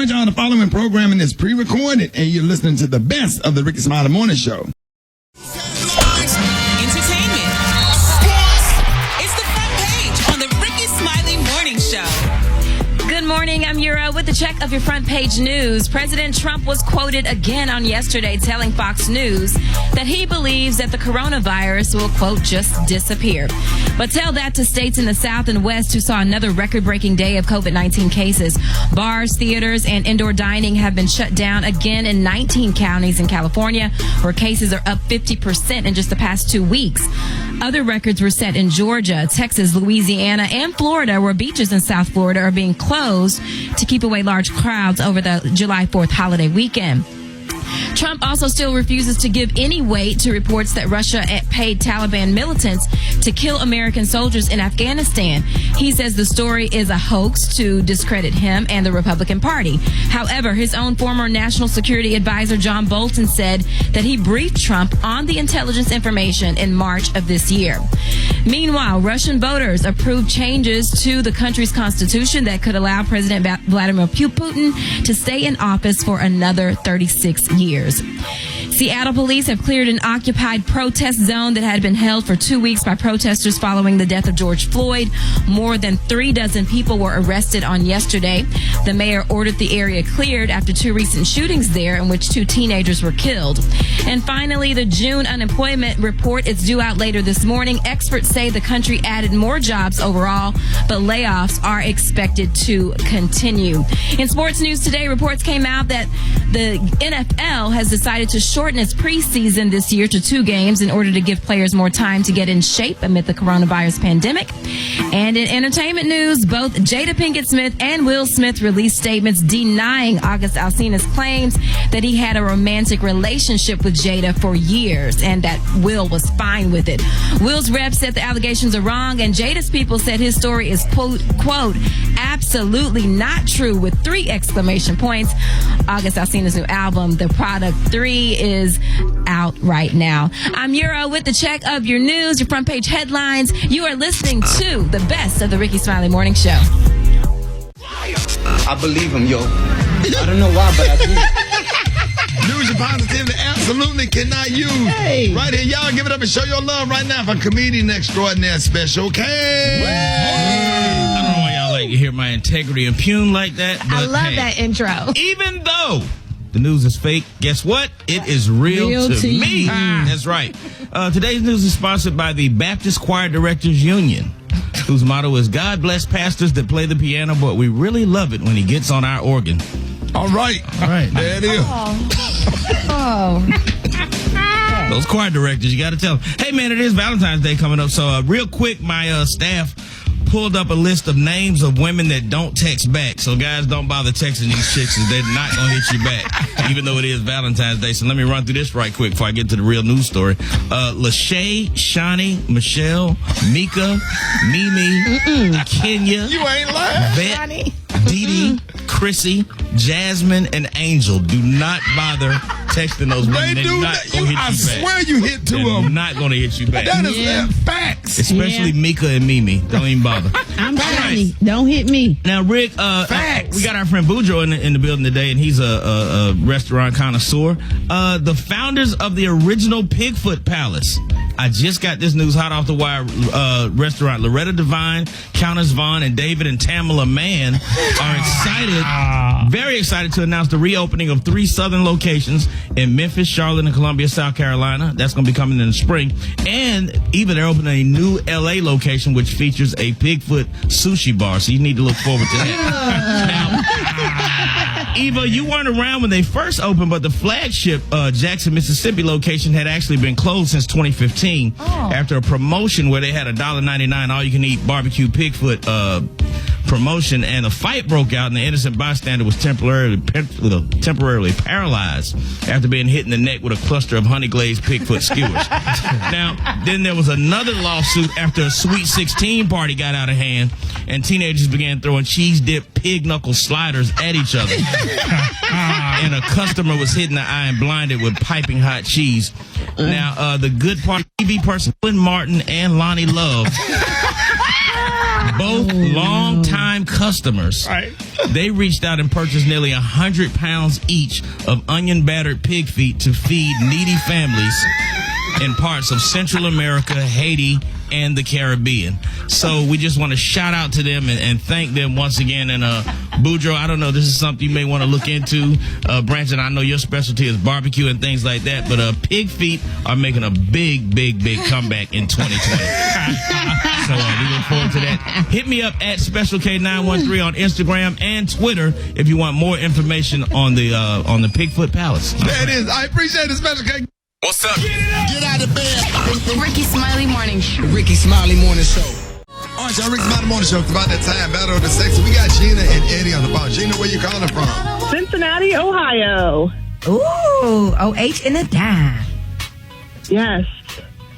remind y'all the following programming is pre-recorded and you're listening to the best of the Rickey Smiley Morning Show. Entertainment. Sports. It's the front page on the Rickey Smiley Morning Show. Good morning, I'm Yura with the check of your front page news. President Trump was quoted again on yesterday telling Fox News that he believes that the coronavirus will, quote, just disappear. But tell that to states in the South and West who saw another record-breaking day of COVID-19 cases. Bars, theaters, and indoor dining have been shut down again in 19 counties in California, where cases are up 50% in just the past 2 weeks. Other records were set in Georgia, Texas, Louisiana, and Florida, where beaches in South Florida are being closed to keep away large crowds over the July 4th holiday weekend. Trump also still refuses to give any weight to reports that Russia paid Taliban militants to kill American soldiers in Afghanistan. He says the story is a hoax to discredit him and the Republican Party. However, his own former national security advisor, John Bolton, said that he briefed Trump on the intelligence information in March of this year. Meanwhile, Russian voters approved changes to the country's constitution that could allow President Vladimir Putin to stay in office for another 36 years. Seattle police have cleared an occupied protest zone that had been held for 2 weeks by protesters following the death of George Floyd. More than 36 people were arrested on yesterday. The mayor ordered the area cleared after 2 recent shootings there in which 2 teenagers were killed. And finally, the June unemployment report is due out later this morning. Experts say the country added more jobs overall, but layoffs are expected to continue. In sports news today, reports came out that the NFL has decided to shorten its preseason this year to 2 games in order to give players more time to get in shape amid the coronavirus pandemic. And in entertainment news, both Jada Pinkett Smith and Will Smith released statements denying August Alsina's claims that he had a romantic relationship with Jada for years and that Will was fine with it. Will's rep said the allegations are wrong, and Jada's people said his story is, quote, absolutely not true, with 3 exclamation points. August Alsina's new album, The Product 3, is out right now. I'm Yura with the check of your news, your front page headlines. You are listening to the best of the Rickey Smiley Morning Show. I believe him, yo. I don't know why, but I do. News and positivity absolutely cannot use. Hey. Right here, y'all give it up and show your love right now for Comedian Extraordinaire Special K. I don't know why y'all like to hear my integrity impugned like that. But I love that intro. Even though the news is fake, guess what? It is real to me. That's right. Today's news is sponsored by the Baptist Choir Directors Union, whose motto is, God bless pastors that play the piano, but we really love it when he gets on our organ. All right. There it is. Those choir directors, you got to tell them. Hey, man, it is Valentine's Day coming up. So real quick, my staff pulled up a list of names of women that don't text back. So guys, don't bother texting these chicks, they're not going to hit you back, even though it is Valentine's Day. So let me run through this right quick before I get to the real news story. Lachey, Shani, Michelle, Mika, Mimi, Kenya, You ain't lying. Vet, Dee, Chrissy, Jasmine, and Angel. Do not bother texting those women. They They're do not that. going to hit you I back. swear you hit 2 of They're them. not going to hit you back. That is facts. Especially Mika and Mimi. Don't even bother. I'm Tony. Don't hit me. Now, Rick, Facts. we got our friend Boudreaux in the building today, and he's a restaurant connoisseur. The founders of the original Pigfoot Palace. I just got this news hot off the wire. Restaurant Loretta Devine, Countess Vaughn, and David and Tamala Mann are excited, very excited to announce the reopening of 3 southern locations in Memphis, Charlotte, and Columbia, South Carolina. That's going to be coming in the spring. And even they're opening a new LA location, which features a Pigfoot sushi bar. So you need to look forward to that. Now, Eva, you weren't around when they first opened, but the flagship Jackson, Mississippi location had actually been closed since 2015 after a promotion where they had $1.99 all-you-can-eat barbecue Pigfoot promotion, and a fight broke out, and the innocent bystander was temporarily paralyzed after being hit in the neck with a cluster of honey-glazed Pigfoot skewers. Now, then there was another lawsuit after a Sweet 16 party got out of hand, and teenagers began throwing cheese-dipped pig knuckle sliders at each other. And a customer was hit in the eye and blinded with piping hot cheese. Now, the good part, TV person Glenn Martin and Lonnie Love both longtime customers. Right. They reached out and purchased nearly 100 pounds each of onion battered pig feet to feed needy families in parts of Central America, Haiti, and the Caribbean. So we just want to shout out to them and thank them once again. And Boudreaux, I don't know, this is something you may want to look into. Branson, I know your specialty is barbecue and things like that, but pig feet are making a big comeback in 2020. So we look forward to that. Hit me up at Special K913 on Instagram and Twitter if you want more information on the Pigfoot Palace. There it is. I appreciate it, Special K. What's up? Get out of bed. The Rickey Smiley Morning Show. Rickey Smiley Morning Show. All right, y'all, Rickey Smiley Morning Show. It's about that time. Battle of the Sexes. We got Gina and Eddie on the phone. Gina, where you calling from? Cincinnati, Ohio. Ooh, OH in the dime. Yes.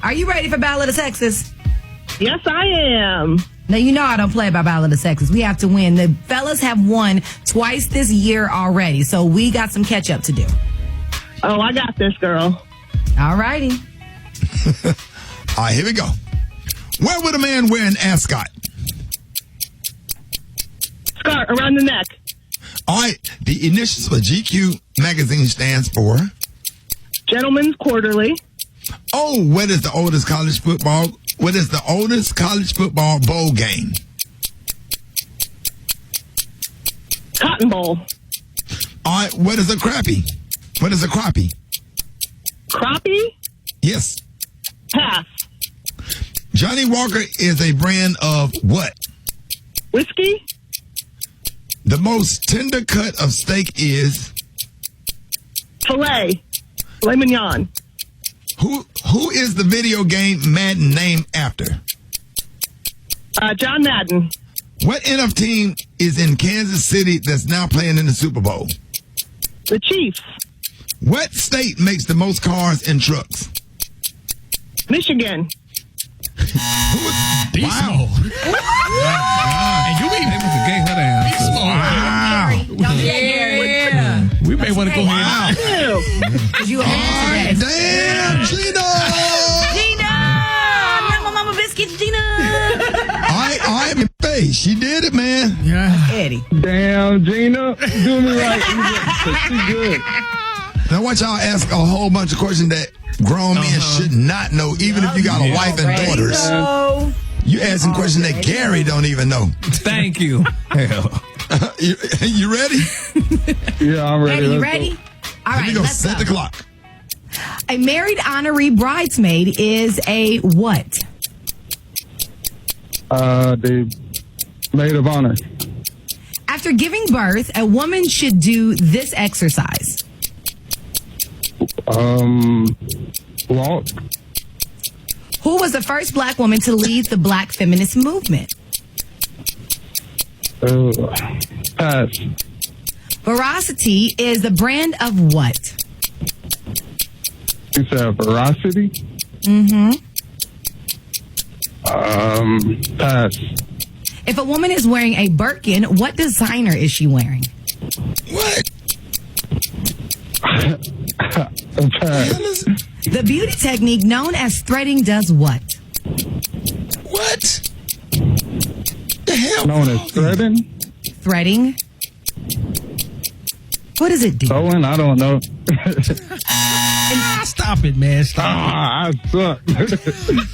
Are you ready for Battle of the Sexes? Yes, I am. Now, you know I don't play by Battle of the Sexes. We have to win. The fellas have won twice this year already, so we got some catch up to do. Oh, I got this, girl. All righty. All right, here we go. Where would a man wear an ascot? Scarf around the neck. All right, the initials for GQ magazine stands for? Gentleman's Quarterly. Oh, what is the oldest college football bowl game? Cotton Bowl. All right, what is a crappie? What is a crappie? Crappie. Yes. Pass. Johnny Walker is a brand of what? Whiskey. The most tender cut of steak is? Filet mignon. Who is the video game Madden named after? John Madden. What NFL team is in Kansas City that's now playing in the Super Bowl? The Chiefs. What state makes the most cars and trucks? Michigan. Wow. And you gave her the answer. Don't be Gary. We may want to go ahead. Because you answered that. Damn, Gina! Gina! Mama biscuits, Gina! I am in face. She did it, man. Yeah. Eddie. Damn, Gina. Do me right. She good. Now watch y'all ask a whole bunch of questions that grown men should not know, even if you got a wife and daughters. So, You asking questions that Gary don't even know. Thank you. Hell. You ready? Yeah, I'm ready. Eddie, you Let's ready? go. All Here right, we go. let's Set go. the clock. A married honoree bridesmaid is a what? The maid of honor. After giving birth, a woman should do this exercise. Walk. Who was the first black woman to lead the black feminist movement? Pass. Veracity is the brand of what? You said veracity? Mm-hmm. Pass. If a woman is wearing a Birkin, what designer is she wearing? What? Pass. The beauty technique known as threading does what? What? The hell? Known as threading? Threading. What does it do? Sewing? I don't know. Stop it, man. Stop I suck.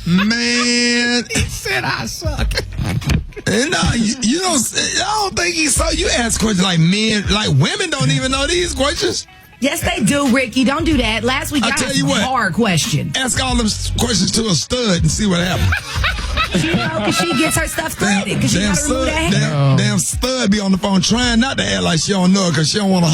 Man. it. He said I suck. No, you don't. I don't think he saw you ask questions like men, like women don't even know these questions. Yes, they do, Ricky. Don't do that. Last week, I I tell asked you a what. hard question. Ask all them questions to a stud and see what happens. You know, because she gets her stuff threaded. Because she got to remove that hair. Damn stud be on the phone trying not to act like she don't know it because she don't want her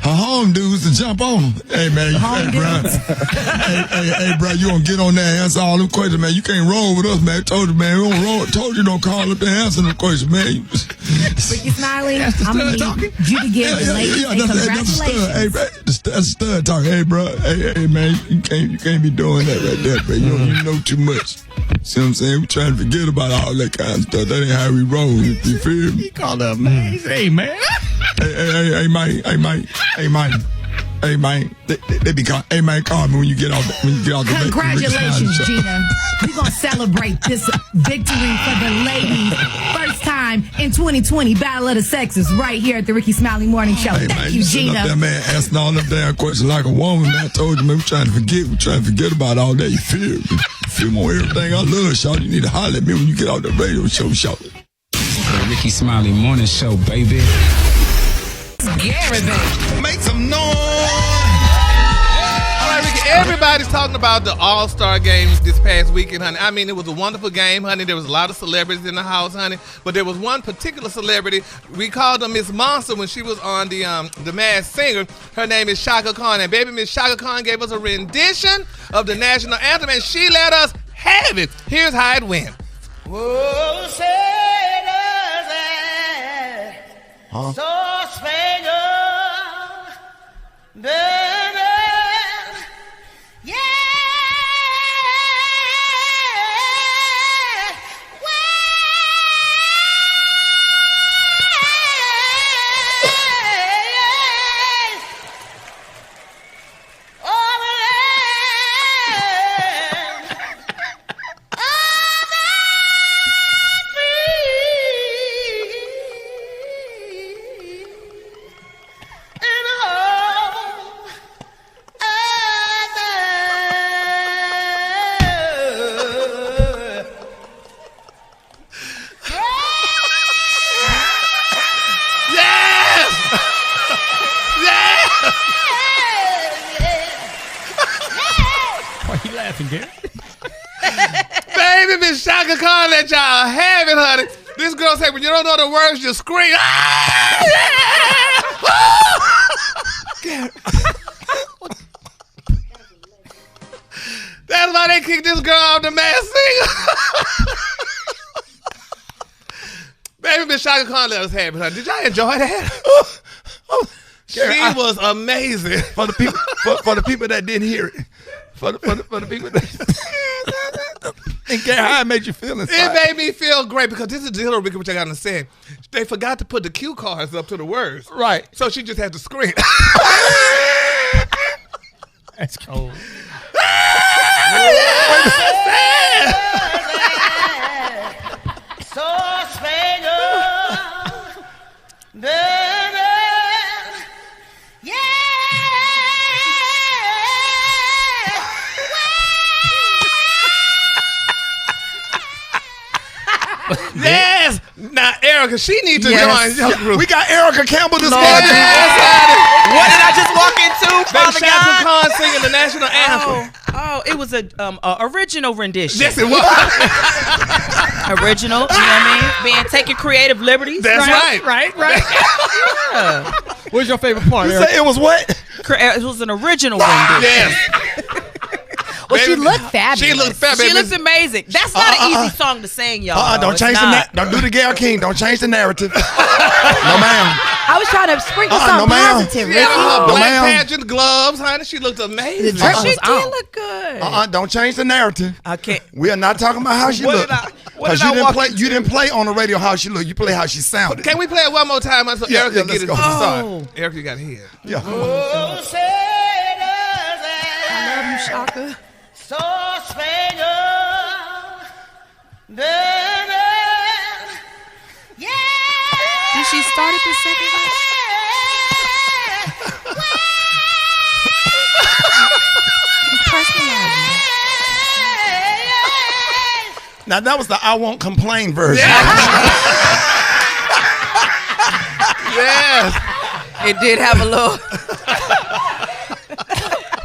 home dudes to jump on them. Hey, man. Hey, bro, you gonna get on there and answer all them questions, man. You can't roll with us, man. Told you, man. We don't roll. Told you don't call up to answer them questions, man. Ricky Smiley, I'm going to need you to give the ladies a congratulations. Hey, bro, that's a stud talking. Hey, bro. Hey, man. You can't be doing that right there, bro. You know too much. See what I'm saying? We trying to forget about all that kind of stuff. That ain't how we roll. You feel me? He called up, man. He said, hey, man. Hey, Mike. Hey man, they be calling. Hey man, call me when you get off the Congratulations, Gina. We're gonna celebrate this victory for the ladies. First time in 2020, Battle of the Sexes, right here at the Rickey Smiley Morning Show. Hey, Thank man, you, sitting Gina. up there, man, asking all them damn questions like a woman. Man, I told you, man, we're trying to forget about all that. You feel me? You feel me on everything I love, shout. You need to holler at me when you get off the radio show, shout. The Rickey Smiley Morning Show, baby. Gary, baby. Make some noise. All right, Rickey, everybody's talking about the All-Star game this past weekend, honey. I mean, it was a wonderful game, honey. There was a lot of celebrities in the house, honey. But there was one particular celebrity. We called her Miss Monster when she was on the Masked Singer. Her name is Chaka Khan. And baby, Miss Chaka Khan gave us a rendition of the national anthem, and she let us have it. Here's how it went. Oh, say does that star-spangled banner, yeah, Baby, Miss Chaka Khan let y'all have it, honey. This girl said, when you don't know the words, you scream. Ah, yeah! That's why they kicked this girl off the Masked Singer. Baby, Miss Chaka Khan let us have it, honey. Did y'all enjoy that? She was amazing. For the people, for the people that didn't hear it, for the people that didn't care how it made you feel inside. It made me feel great because this is the deal, Rickey, which I got to say. They forgot to put the cue cards up to the words. Right. So she just had to scream. That's cold. star-spangled banner, yeah. Yes. Now, Erica, she needs to join your group. We got Erica Campbell this Lord, morning. yes, What did I just walk into, Baby Father Chaka God? Khan singing the national anthem. Oh, it was a original rendition. Yes, it was. Original, you know what I mean? Taking creative liberties. That's right. Right. Yeah. What's your favorite part? You say it was what? It was an original rendition. Yes. Well, she Baby, looked fabulous. She looked fabulous. She looks amazing. That's not an easy song to sing, y'all. Don't It's change not. Don't do the Gayle King. Don't change the narrative. No, ma'am. I was trying to sprinkle no, something ma'am. positive, She had Rickey. her No, black ma'am. pageant gloves, honey. She looked amazing. The dress She was did on. look good. Don't change the narrative. I can't. We are not talking about how she What looked. did I- what Because did I walk you didn't play on the radio how she looked. You play how she sounded. Can we play it one more time so Yeah, Erica yeah, get let's it go. to start? Oh. Erica, you got to hear. Yeah. Oh, say does that I love you, Chaka. star-spangled banner, yeah. Did she start at the second verse? Now, that was the I Won't Complain version. Yes. It did have a little.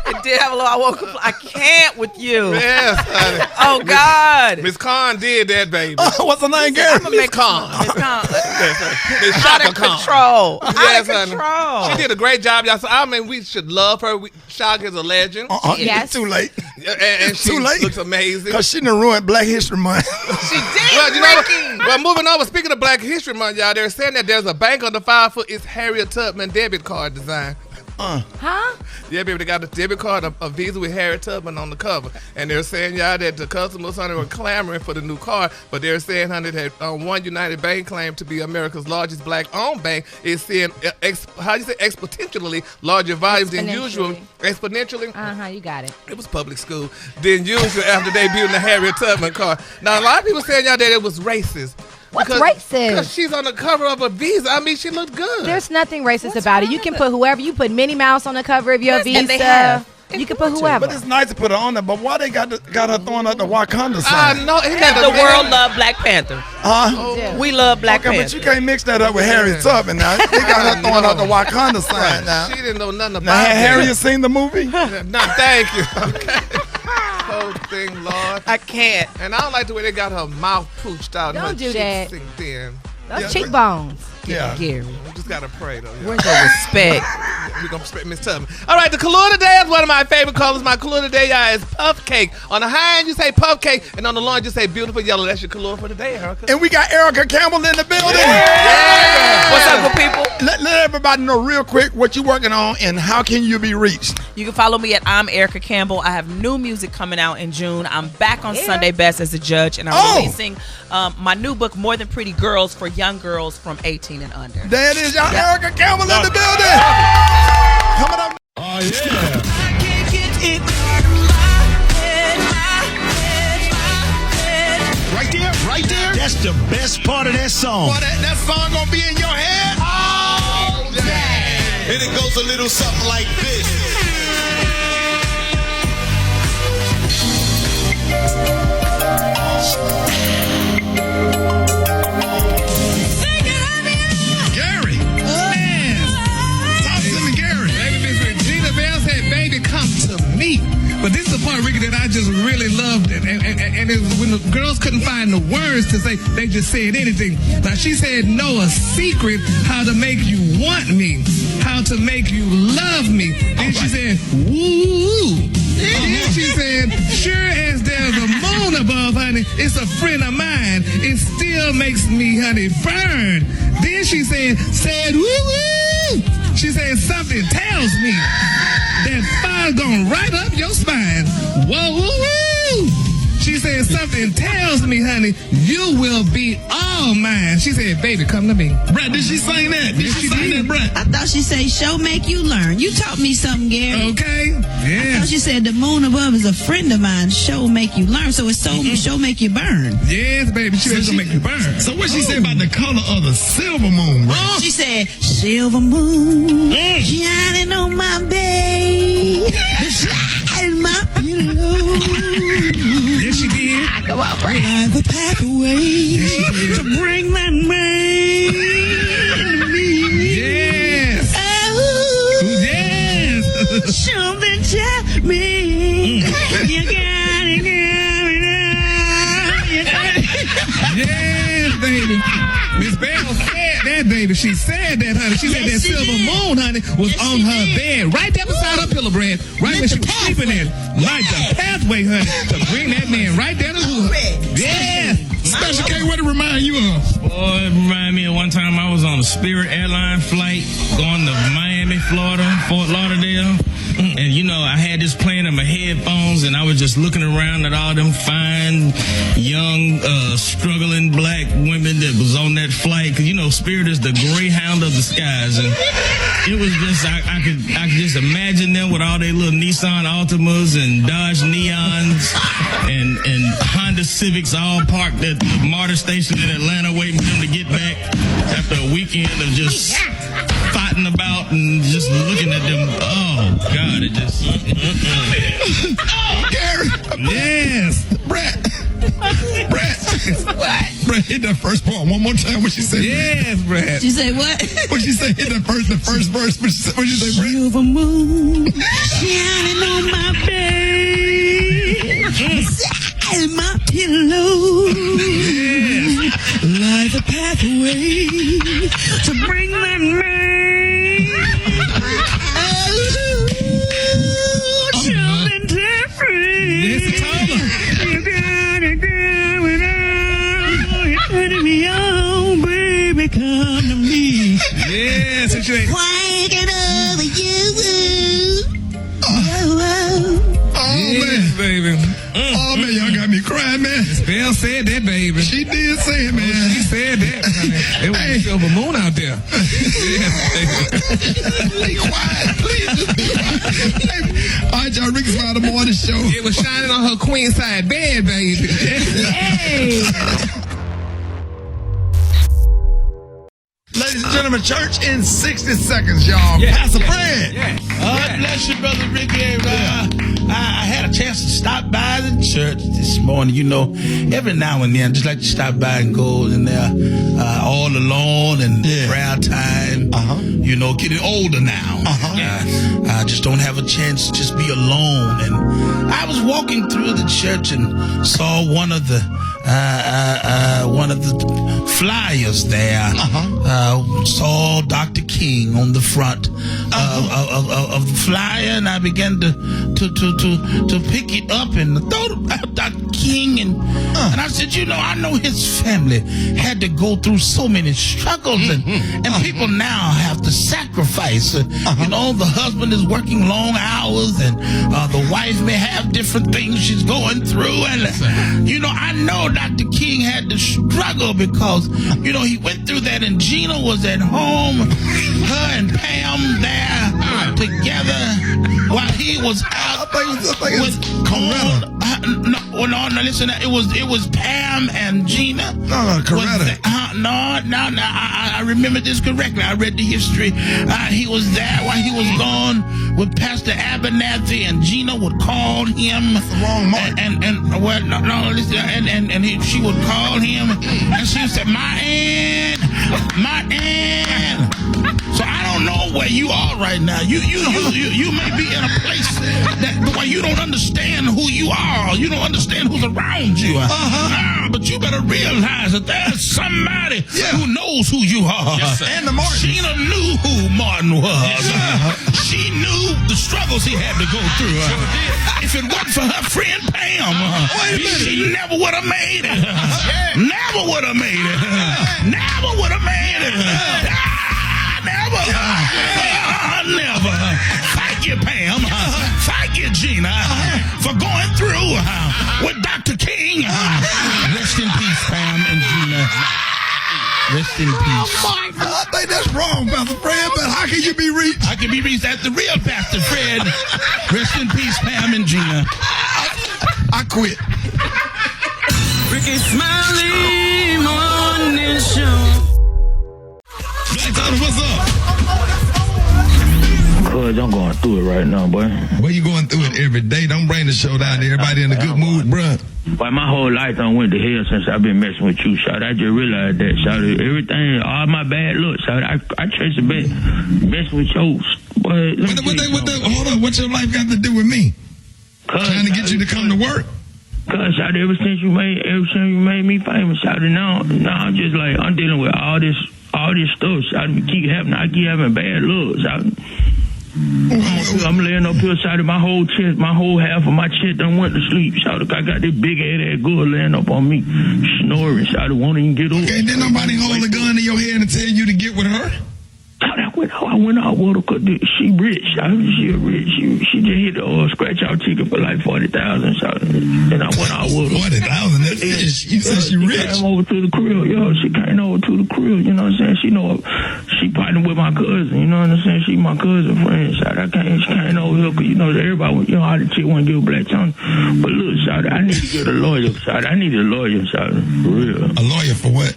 It did have a little. I woke up. I can't with you. Yes, honey. Oh God. Miss Khan did that, baby. What's her name, Gary? Miss Khan. Miss Khan. Miss Out Chaka of Khan. control. Yes, Out of honey. control. She did a great job, y'all. So, I mean, we should love her. Chaka is a legend. Yes. Too late. And she Too late. looks amazing. Because she done ruined Black History Month. She did. Well, you know, Rickey. well, moving over. Speaking of Black History Month, y'all, they're saying that there's a bank on the 5 foot. It's Harriet Tubman debit card design. Huh? Yeah, baby, they got a debit card, a Visa with Harry Tubman on the cover. And they're saying, y'all, that the customers, honey, were clamoring for the new card. But they're saying, honey, that One United Bank claimed to be America's largest black-owned bank is seeing, exponentially larger volumes than usual. Exponentially? Uh-huh, you got it. It was public school. Than usual after debuting the Harriet Tubman card. Now, a lot of people saying, y'all, that it was racist. What's racist? Because she's on the cover of a Visa. I mean, she looked good. There's nothing racist about it. You can put whoever. You put Minnie Mouse on the cover of your Visa. And they have. You can put whoever. But it's nice to put her on there. But why they got her throwing up the Wakanda sign? I know. The world love Black Panther. We love Black Panther. But you can't mix that up with Harriet Tubman now. They got her throwing up the Wakanda sign now. She didn't know nothing about now, it. had Harriet seen the movie? No, thank you. Okay. Whole thing, Lord. I can't. And I don't like the way they got her mouth pooched out. Don't and her do that. cheeks thin. Those cheekbones. Yeah. Gary. We just gotta pray though. Yeah. Where's your respect? We're gonna respect Miss Tubman. All right, the color today is one of my favorite colors. My color today, y'all, is puff cake. On the high end, you say puff cake, and on the low end, you say beautiful yellow. That's your color for today, Erica. And we got Erica Campbell in the building. Yeah. What's up, good people? Let everybody know real quick what you're working on and how can you be reached. You can follow me at I'm Erica Campbell. I have new music coming out in June. I'm back on Sunday Best as a judge, and I'm releasing my new book, More Than Pretty Girls, for young girls from 18 and under. There it is, y'all. Erica Campbell in the building. Coming up. Oh, yeah. Right there. That's the best part of that song. Boy, that song gonna be in your head all day. And it goes a little something like this. Gary. Man. Talk to me, Gary. Baby Miss Regina Bell said, baby, come to me. But this is the part, Ricky, that I just really loved. And it was when the girls couldn't find the words to say, they just said anything. Now, she said, know a secret how to make you want me, how to make you love me. Then she said, woo. Then she said, sure as there's a moon above, honey, it's a friend of mine. It still makes me, honey, burn. Then she said, woo-woo. She said, something tells me that fire's gonna right up your spine. Whoa, woo-woo. She said, something tells me, honey, you will be all mine. She said, baby, come to me. Brett, did she sing that? Did she sing that, Brett? I thought she said, show make you learn. You taught me something, Gary. Okay. Yeah. I thought she said, the moon above is a friend of mine. Show make you learn. So it's show make you burn. Yes, baby. She said, make you burn. So what she said about the color of the silver moon, Brett? She said, silver moon shining on my bed, shining my pillow. Yes, she did. Come on, Brett. Like a pathway to bring my mind to me. Yes. Oh, yes. Something tell me you gotta give it up. You gotta. Yes, baby. Miss Bell said that, baby. She said that, honey. She said that silver moon, honey, was on her bed, right there beside her pillow, Brad. Right when she was sleeping in. Like the pathway, honey, to bring that man right there to her. Yeah. Special K, what it remind you of? Boy, it reminded me of one time I was on a Spirit airline flight going to Miami, Florida, Fort Lauderdale. And, you know, I had this playing in my headphones, and I was just looking around at all them fine, young, struggling black women that was on that flight. Because, you know, Spirit is the Greyhound of the skies. And it was just, I could just imagine them with all their little Nissan Altimas and Dodge Neons and Honda Civics all parked at the MARTA station in Atlanta waiting for them to get back after a weekend of just fighting about and just looking at them. Oh, God, it just... Oh, Gary. Yes. Brett. Brett, hit that first part one more time. What she said? Yes, Brett. She said what? What she say? Hit the first verse. What she say, Brett? Silver moon shining on my bed, shining my pillow, like a pathway to bring my mind. Oh, something different. Yes, Tyler. You gotta go without. You turning me on, baby, come to me. Yeah. Yeah, situation. Cranking over you. Oh, man. Baby. Oh, man, y'all got me crying, man. Belle said that, baby. She did say it, man. She said that, honey. It was a silver moon out there. Be quiet, please. Just be quiet. All right, y'all, Rickey Smiley Morning Show. It was shining on her queen side bed, baby. Hey. Ladies and gentlemen, church in 60 seconds, y'all. Pastor Fred. God bless you, Brother Rickey. I had a chance to stop by the church this morning. You know, every now and then, I just like to stop by and go in there all alone and prayer time. You know, getting older now. I just don't have a chance to just be alone. And I was walking through the church and saw one of the flyers there. Saw Dr. King on the front of the flyer, and I began to pick it up and thought about Dr. King, and I said, you know, I know his family had to go through so many struggles, and people now have to sacrifice. You know, the husband is working long hours, and the wife may have different things she's going through, and you know, I know Dr. King had to struggle because, you know, he went through that, and Gina was at home, her and Pam there together while he was out with Coretta. No, listen, it was Pam and Gina. Coretta. I remember this correctly. I read the history. He was there while he was gone with Pastor Abernathy, and Gina would call him. That's the wrong mark. She would call him, and she would say, my aunt. So I don't know where you are right now. You may be in a place that where you don't understand who you are. You don't understand who's around you. But you better realize that there's somebody who knows who you are. And the Martin. Gina knew who Martin was. She knew the struggles he had to go through. If it wasn't for her friend Pam, she never would have made it. Never would have made it. Never would have made it. Never. Never. Thank you, Pam. Thank you, Gina, for going through with Dr. King. Rest in peace, Pam and Gina. Rest in peace. Oh, my God. I think that's wrong, Pastor Fred, but how can you be reached? I can be reached at the real Pastor Fred. Rest in peace, Pam and Gina. I quit. Rickey Smiley Morning Show. Black Tony, what's up? Cuz I'm going through it right now, boy. Well, you going through it every day. Don't bring the show down to everybody in a good mood, bruh. Boy, my whole life I went to hell since I've been messing with you, shout. I just realized that, shout. Everything, all my bad looks, shout. I trace it back. Messing with your boy. Hold on, what's your life got to do with me? Trying to get you to come to work. Cuz, shout, ever since you made me famous, shout, now I'm just like, I'm dealing with all this stuff, shout. Keep happening. I keep having bad looks, shout. I'm laying up here, shout, my whole chest, my whole half of my chest done went to sleep, shout. I got this big head girl laying up on me, snoring, shout. I won't even get over. Okay, did nobody hold a gun in your head and tell you to get with her? I went out with her because she rich. She rich. She just hit the scratch out ticket for like 40,000. And I went out with her. 40,000? That's it. You said she rich. She came over to the crib. She came over to the crib. You know what I'm saying? She know she partnered with my cousin. You know what I'm saying? She my cousin friend. She came over here because, you know, everybody, you know, how the chick want to give a black tongue. But look, I need to get a lawyer. I need a lawyer, for real. A lawyer for what?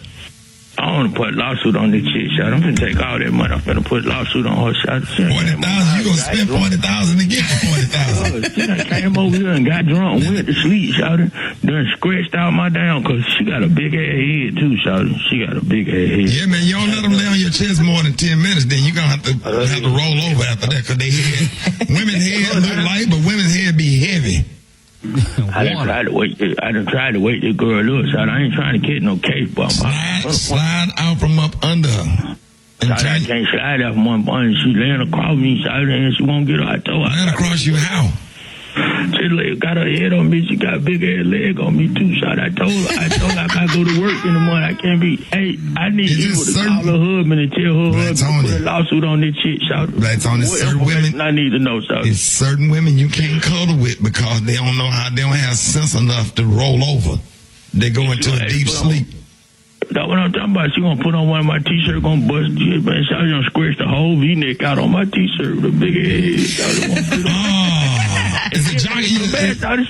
I want to put a lawsuit on this chick, shot. I'm going to take all that money. I'm going to put a lawsuit on her, shot. 40,000? You going to spend 40,000 to get the 40,000? She came over here and got drunk and went to sleep, shot. Done scratched out my down because she got a big ass head, too, shot. She got a big ass head. Yeah, man, you don't let them lay on your chest more than 10 minutes, then you're going to have to roll over after that because they head. Women's head look light, but women's head be heavy. I done tried to wake this girl up, so I ain't trying to get no case, but slide out from up under her. I can't slide out from one point. She laying across me, and she won't get her. I told her. Laying across you how? She got her head on me. She got a big ass leg on me too. Shot. I told her I gotta go to work in the morning. I can't be. Hey, I need you to call her husband and tell her husband to put a lawsuit on this shit. Shot. That's on certain women. I need to know. Shot. It's certain women you can't cuddle with because they don't know how. They don't have sense enough to roll over. They go into a deep sleep. That's what I'm talking about. She gonna put on one of my t-shirts, gonna bust shit, man. She gonna scratch the whole V-neck out on my t-shirt with a big head. Is it Johnny? She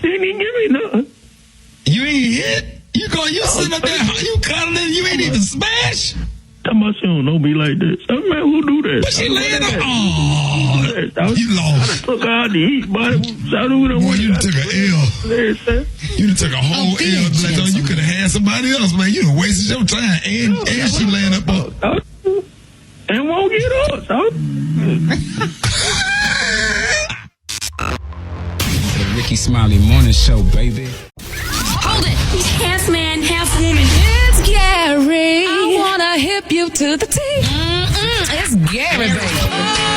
didn't even give me nothing. You ain't hit? You sitting up there, you cuddling, you ain't even smash? Talking about she don't know me like this. I mean, who do that? But she laying up. Oh, you lost. I took her out to eat, buddy. Boy, you took an L. You took a whole L. You could have had somebody else, man. You done wasted your time. And she laying up. And won't get up, so. The Rickey Smiley Morning Show, baby. Hold it. Half man, half woman. It's Gary. I wanna hip you to the T. It's Gary, baby. All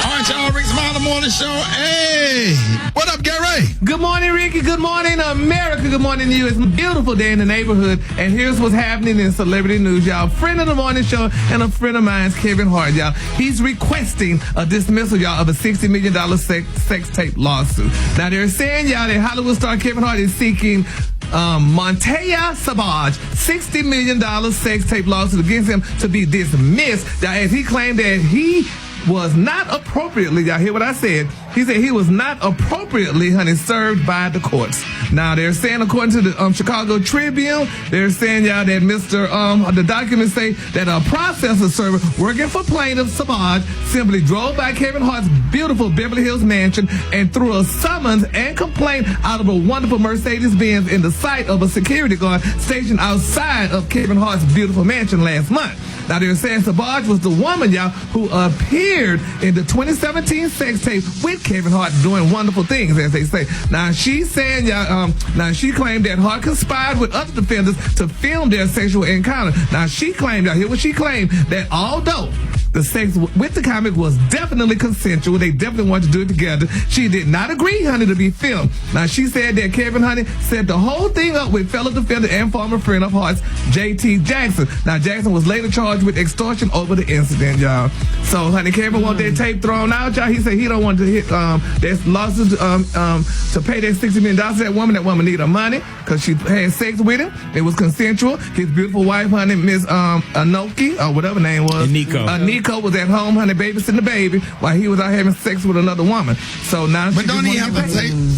right, y'all. Rickey Smiley Morning Show. Hey, what up, Gary? Good morning, Ricky. Good morning, America. Good morning to you. It's a beautiful day in the neighborhood. And here's what's happening in celebrity news, y'all. Friend of the morning show and a friend of mine's, Kevin Hart, y'all. He's requesting a dismissal, y'all, of a $60 million sex tape lawsuit. Now, they're saying, y'all, that Hollywood star Kevin Hart is seeking Montoya Savage $60 million sex tape lawsuit against him to be dismissed, y'all, as he claimed that he was not appropriately, y'all hear what I said? He said he was not appropriately, served by the courts. Now, they're saying, according to the Chicago Tribune, they're saying, y'all, that the documents say that a processor server working for plaintiff Savage simply drove by Kevin Hart's beautiful Beverly Hills mansion and threw a summons and complaint out of a wonderful Mercedes-Benz in the sight of a security guard stationed outside of Kevin Hart's beautiful mansion last month. Now, they're saying Savage was the woman, y'all, who appeared in the 2017 sex tape with Kevin Hart doing wonderful things, as they say. Now, she's saying, y'all, now she claimed that Hart conspired with other defendants to film their sexual encounter. Now, she claimed, y'all hear what she claimed, that although the sex with the comic was definitely consensual, they definitely wanted to do it together, she did not agree, to be filmed. Now, she said that Kevin, set the whole thing up with fellow defendant and former friend of Hart's, J.T. Jackson. Now, Jackson was later charged with extortion over the incident, y'all. So, Kevin want that tape thrown out, y'all. He said he don't want to hit that lawsuit to pay that $60 million to that woman. That woman need her money because she had sex with him. It was consensual. His beautiful wife, Miss Anoki, or whatever her name was. Nico was at home, babysitting the baby while he was out having sex with another woman. So now, but don't he have to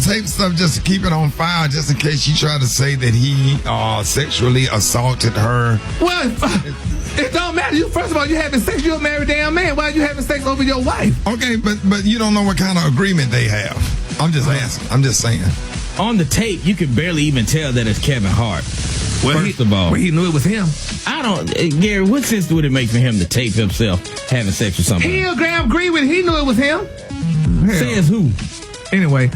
tape stuff just to keep it on file, just in case she tried to say that he sexually assaulted her? Well, it don't matter. First of all, you having sex. You're a married damn man. Why are you having sex over your wife? Okay, but you don't know what kind of agreement they have. I'm just asking. I'm just saying. On the tape, you can barely even tell that it's Kevin Hart. First of all, he knew it was him. Gary, what sense would it make for him to tape himself having sex with somebody? He'll agree with it. He knew it was him. Says who? Anyway,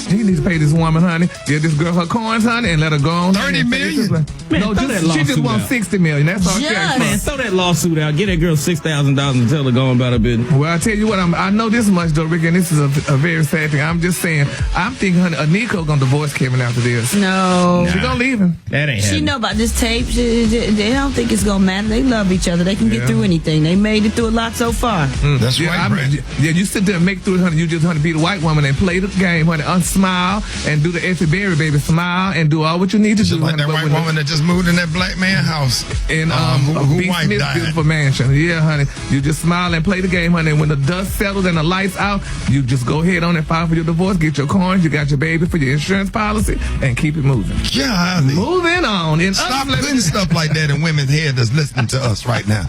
he needs to pay this woman, give this girl her coins, and let her go on. $30 million? Man, she just wants $60 million. That's all she asked. Man, throw that lawsuit out. Get that girl $6,000 and tell her go on about her business. Well, I tell you what, I know this much, though, Rick, and this is a very sad thing. I'm just saying, I'm thinking, Nico gonna divorce Kevin after this. No. She's gonna leave him. That ain't She know about this tape. They don't think it's gonna matter. They love each other. They can get through anything. They made it through a lot so far. That's right, Brad. Yeah, you sit there and make through it, you just, be the white woman and play the game, unsmile and do the Effie Berry, baby. Smile and do all what you need to do. Like that white woman that just moved in that black man house in who wife Smith's died. beautiful mansion. Yeah, you just smile and play the game, and when the dust settles and the lights out, you just go ahead on and file for your divorce, get your coins, you got your baby for your insurance policy, and keep it moving. Yeah, moving on. Stop putting stuff like that in women's head that's listening to us right now.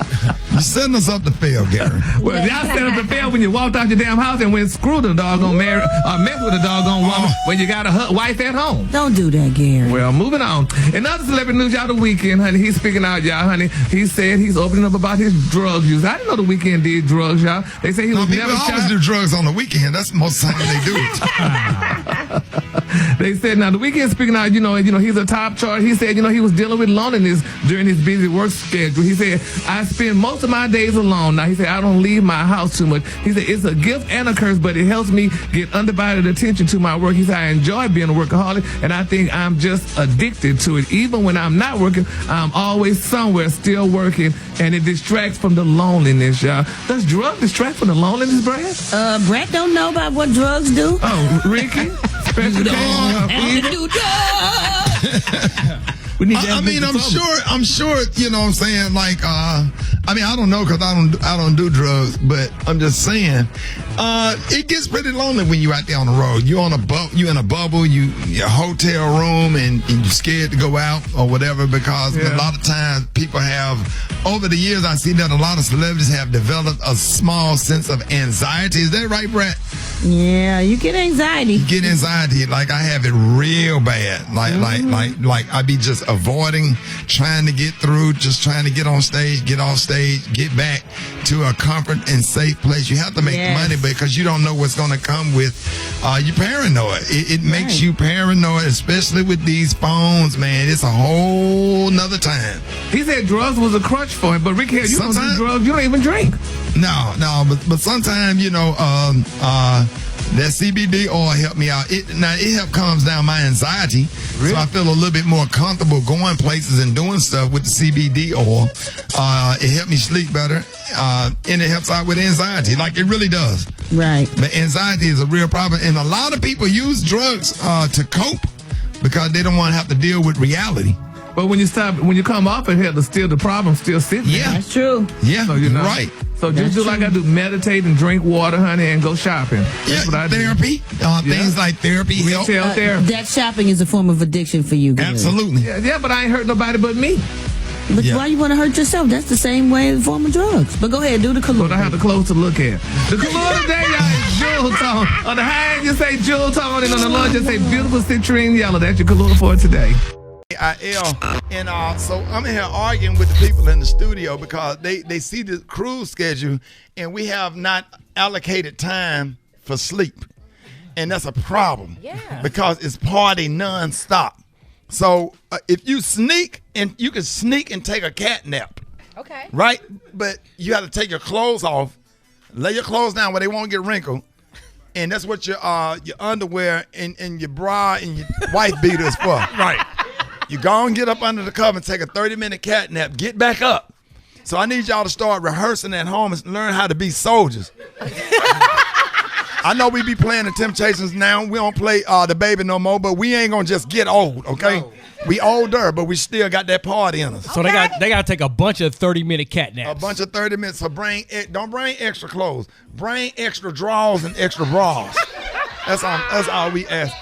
You're setting us up to fail, Gary. Well, y'all set up to fail when you walked out your damn house and went screw the doggone married or mess with a doggone woman when you got a wife at home. Don't do that, Gary. Well, moving on. In other celebrity news, y'all, the Weeknd, he's speaking out, y'all, he said he's opening up about his drug use. I didn't know the Weeknd did drugs, y'all. They say he was never shot. People always do drugs on the weekend. That's most of the time they do it. They said, now, the Weeknd speaking out, he's a top chart. He said, he was dealing with loneliness during his busy work schedule. He said, I spend most of my days alone. Now, he said, I don't leave my house too much. He said, it's a gift and a curse, but it helps me get undivided attention to my work. He said, I enjoy being a workaholic, and I think I'm just addicted to it. Even when I'm not working, I'm always somewhere still working, and it distracts from the loneliness, y'all. Does drugs distract from the loneliness, Brad? Brad don't know about what drugs do. Oh, Ricky? Special We need to I mean, I'm sure, you know what I'm saying? Like, I mean, I don't know because I don't do drugs, but I'm just saying, it gets pretty lonely when you're out there on the road. You're in a bubble, your hotel room, and you're scared to go out or whatever because a lot of times people have, over the years, I see that a lot of celebrities have developed a small sense of anxiety. Is that right, Brett? Yeah, you get anxiety. Like I have it real bad. Like I be just avoiding trying to get through, just trying to get on stage, get off stage, get back to a comfort and safe place. You have to make money because you don't know what's going to come with you paranoid. It makes you paranoid, especially with these phones, man. It's a whole nother time. He said drugs was a crutch for him, but Ricky, you don't do drugs, you don't even drink. No, but sometimes, you know, that CBD oil helped me out. It helped calms down my anxiety, so I feel a little bit more comfortable going places and doing stuff with the CBD oil. It helped me sleep better, and it helps out with anxiety, like it really does. Right. But anxiety is a real problem, and a lot of people use drugs to cope because they don't want to have to deal with reality. But when you come off of here, the problem still sits there. Yeah, that's true. Yeah, so, you know, right. So just do like I do, meditate and drink water, honey, and go shopping. That's what I do. Therapy, things like therapy, retail therapy. That shopping is a form of addiction for you. Absolutely. Yeah, but I ain't hurt nobody but me. But why you want to hurt yourself? That's the same way in form of drugs. But go ahead, do the color. But I have the clothes to look at. The color today, y'all, is jewel tone. On the high end, you say jewel tone, and on the low, you say beautiful citrine yellow. That's your color for today. And so I'm here arguing with the people in the studio because they see the cruise schedule and we have not allocated time for sleep. And that's a problem because it's party nonstop. So if you sneak, and you can sneak and take a cat nap. Okay. Right? But you have to take your clothes off, lay your clothes down where they won't get wrinkled. And that's what your underwear and your bra and your wife beater is for. Right. You go and get up under the cover and take a 30-minute cat nap. Get back up. So I need y'all to start rehearsing at home and learn how to be soldiers. I know we be playing the Temptations now. We don't play the baby no more, but we ain't gonna just get old, okay? No. We older, but we still got that party in us. So they got to take a bunch of 30-minute cat naps. A bunch of 30 minutes. So don't bring extra clothes. Bring extra drawers and extra bras. That's all we ask.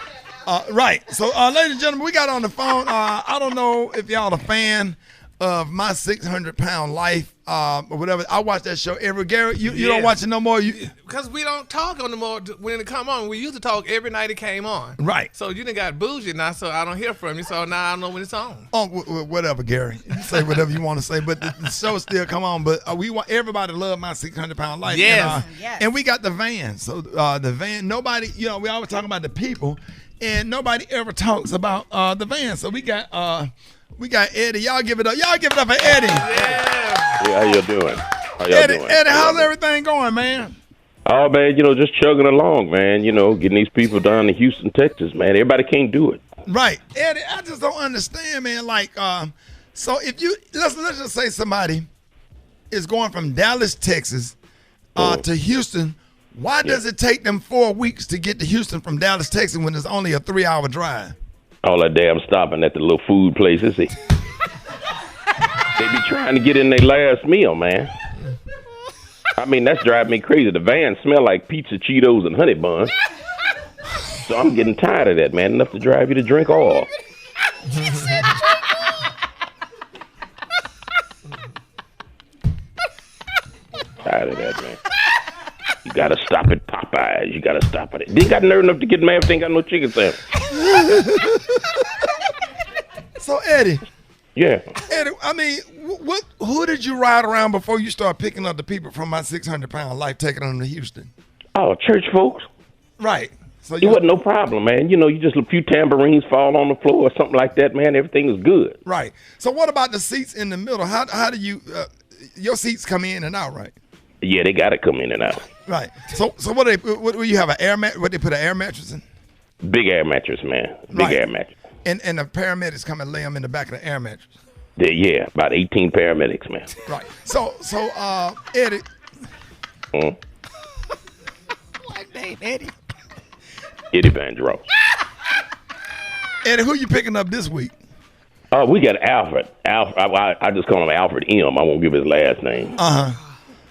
Right. So, ladies and gentlemen, we got on the phone. I don't know if y'all a fan of My 600-Pound Life or whatever. I watch that show every. Gary, you don't watch it no more? Because we don't talk on the more when it come on. We used to talk every night it came on. Right. So you done got bougie now, so I don't hear from you. So now I don't know when it's on. Oh, whatever, Gary. You say whatever you want to say, but the show still come on. But we want everybody to love My 600-Pound Life. Yes. And we got the van. So the van, nobody, we always talk about the people. And nobody ever talks about the van. So we got Eddie. Y'all give it up. Y'all give it up for Eddie. Yeah, how you doing? Eddie, how's everything going, man? Oh, man, just chugging along, man. Getting these people down to Houston, Texas, man. Everybody can't do it. Right. Eddie, I just don't understand, man. Like, so if you, let's just say somebody is going from Dallas, Texas to Houston. Why does it take them 4 weeks to get to Houston from Dallas, Texas, when it's only a 3-hour drive? All that damn stopping at the little food places. They be trying to get in their last meal, man. I mean, that's driving me crazy. The van smell like pizza, Cheetos, and honey buns. So I'm getting tired of that, man. Enough to drive you to drink oil. Tired of that, man. You gotta stop at Popeyes. You gotta stop at it. They got nerve enough to get mad if they ain't got no chicken sandwich. So Eddie. Yeah. Eddie, I mean, who did you ride around before you start picking up the people from My 600-Pound Life, taking them to Houston? Oh, church folks. Right. So it wasn't no problem, man. You just a few tambourines fall on the floor or something like that, man. Everything was good. Right. So what about the seats in the middle? How do you your seats come in and out, right? Yeah, they got to come in and out. Right. So what do you have, an air mat? What they put an air mattress in? Big air mattress, man. Big air mattress. And the paramedics come and lay them in the back of the air mattress. Yeah, about 18 paramedics, man. Right. So Eddie. What name, Eddie? Eddie Vandross. Eddie, who you picking up this week? We got Alfred. I just call him Alfred M. I won't give his last name.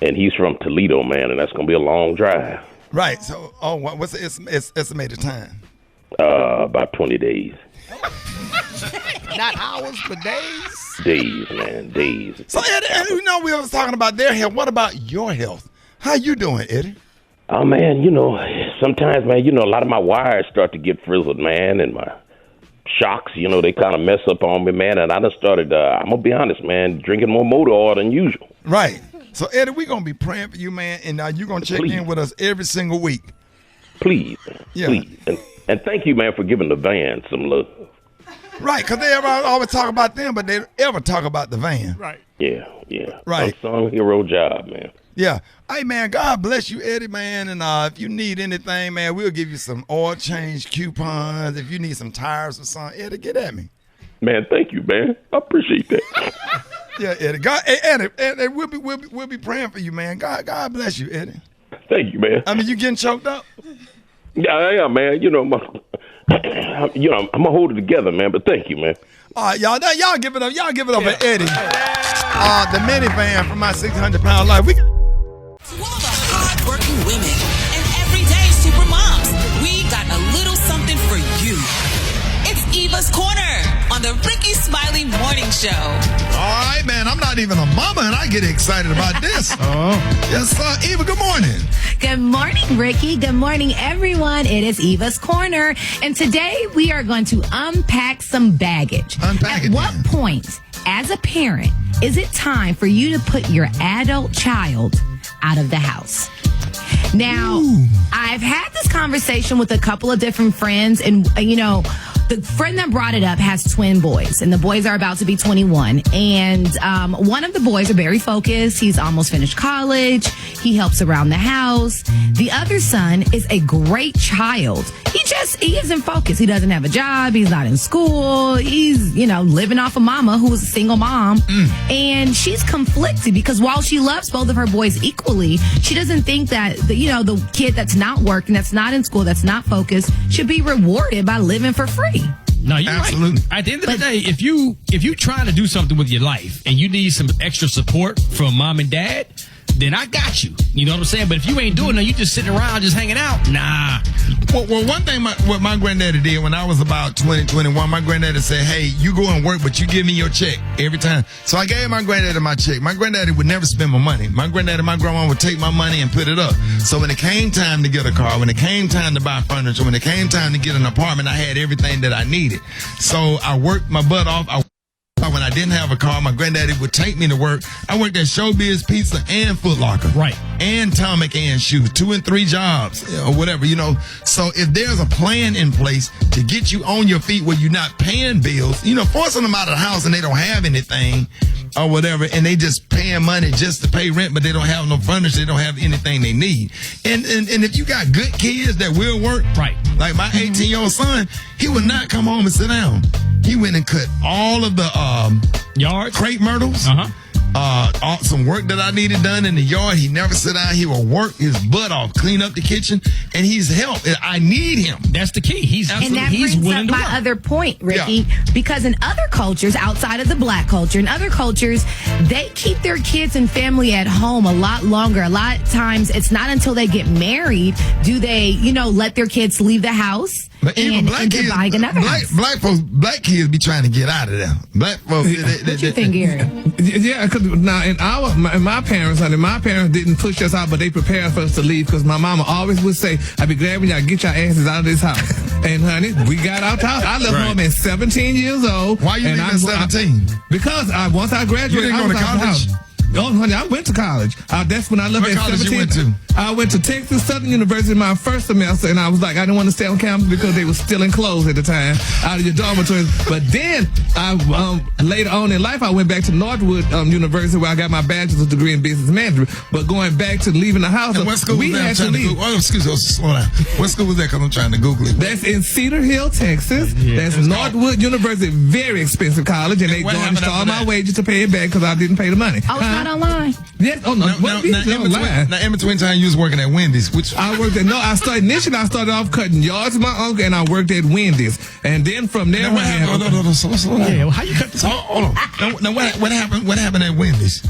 And he's from Toledo, man, and that's gonna be a long drive. Right. So, what's the estimated time? About 20 days. Not hours, but days. Days, man, days. So, Eddie, we was talking about their health. What about your health? How you doing, Eddie? Oh, man, sometimes, man, a lot of my wires start to get frizzled, man, and my shocks, they kind of mess up on me, man, and I just started, I'm going to be honest, man, drinking more motor oil than usual. Right. So, Eddie, we're going to be praying for you, man, and you're going to check in with us every single week. Please, please. And thank you, man, for giving the van some love. Right, because they always talk about them, but they ever talk about the van. Right. Yeah. Right. Unsung hero job, man. Yeah. Hey, man, God bless you, Eddie, man. And if you need anything, man, we'll give you some oil change coupons. If you need some tires or something, Eddie, get at me. Man, thank you, man. I appreciate that. Yeah, Eddie. God, Eddie, we'll be praying for you, man. God bless you, Eddie. Thank you, man. I mean, you getting choked up? Yeah, I am, man. I'm gonna hold it together, man. But thank you, man. All right, y'all give it up. Y'all give it up for Eddie. The minivan from my 600-pound life. To all the hard-working women and everyday super moms, we got a little something for you. It's Eva's Corner on the Rickey Smiley Morning Show. All right, man. I'm not even a mama, and I get excited about this. Yes, sir. Eva, good morning. Good morning, Ricky. Good morning, everyone. It is Eva's Corner, and today we are going to unpack some baggage. At what point, as a parent, is it time for you to put your adult child out of the house? Now, I've had this conversation with a couple of different friends, and the friend that brought it up has twin boys, and the boys are about to be 21. And one of the boys are very focused. He's almost finished college. He helps around the house. The other son is a great child. He isn't focused. He doesn't have a job. He's not in school. He's, living off of mama, who was a single mom. And she's conflicted because while she loves both of her boys equally, she doesn't think that, the kid that's not working, that's not in school, that's not focused, should be rewarded by living for free. No, you're absolutely right. At the end of the day, if you trying to do something with your life and you need some extra support from mom and dad, then I got you. You know what I'm saying? But if you ain't doing it, you just sitting around, just hanging out. Nah. Well, one thing what my granddaddy did when I was about 20, 21, my granddaddy said, hey, you go and work, but you give me your check every time. So I gave my granddaddy my check. My granddaddy would never spend my money. My granddaddy and my grandma would take my money and put it up. So when it came time to get a car, when it came time to buy furniture, when it came time to get an apartment, I had everything that I needed. So I worked my butt off. When I didn't have a car, my granddaddy would take me to work. I worked at Showbiz Pizza and Foot Locker. Right. And Tomic and Shoes. 2 and 3 jobs, or whatever, So if there's a plan in place to get you on your feet where you're not paying bills, forcing them out of the house and they don't have anything or whatever, and they just paying money just to pay rent, but they don't have no furniture, they don't have anything they need. And if you got good kids that will work, right, like my 18-year-old son, he would not come home and sit down. He went and cut all of the yard crepe myrtles. Some work that I needed done in the yard. He never sit down. He will work his butt off, clean up the kitchen, and he's help. I need him. That's the key. He's willing to work. My other point, Ricky, because in other cultures outside of the black culture, in other cultures, they keep their kids and family at home a lot longer. A lot of times, it's not until they get married do they, let their kids leave the house. But even black kids, black kids be trying to get out of there. Black folks. What you think, Gary? Yeah, because now in my parents, honey, my parents didn't push us out, but they prepared for us to leave. Because my mama always would say, "I'd be glad when y'all get your asses out of this house." And honey, we got out the house. I left home at 17 years old. Why you leaving at 17? Because once I graduated, you didn't go to college. Oh, honey, I went to college. That's when I left What at college 17. you went to? I went to Texas Southern University my first semester, and I was like, I didn't want to stay on campus because they were still enclosed at the time, out of your dormitories. But then, later on in life, I went back to Northwood University where I got my bachelor's degree in business management. But going back to leaving the house, And what school we was that? had to leave. Excuse me, slow down. What school was that? Because I'm trying to Google it. That's in Cedar Hill, Texas. That's Northwood University, very expensive college, and they garnished all my wages to pay it back because I didn't pay the money. Oh, it's not online? Yes. Oh, no. Now, in between time, you was working at Wendy's. I worked at, I started off cutting yards with my uncle, and I worked at Wendy's. And then from there, what happened? Slow down. Yeah, well, how you cut this? Hold on. Now, what happened? What happened at Wendy's?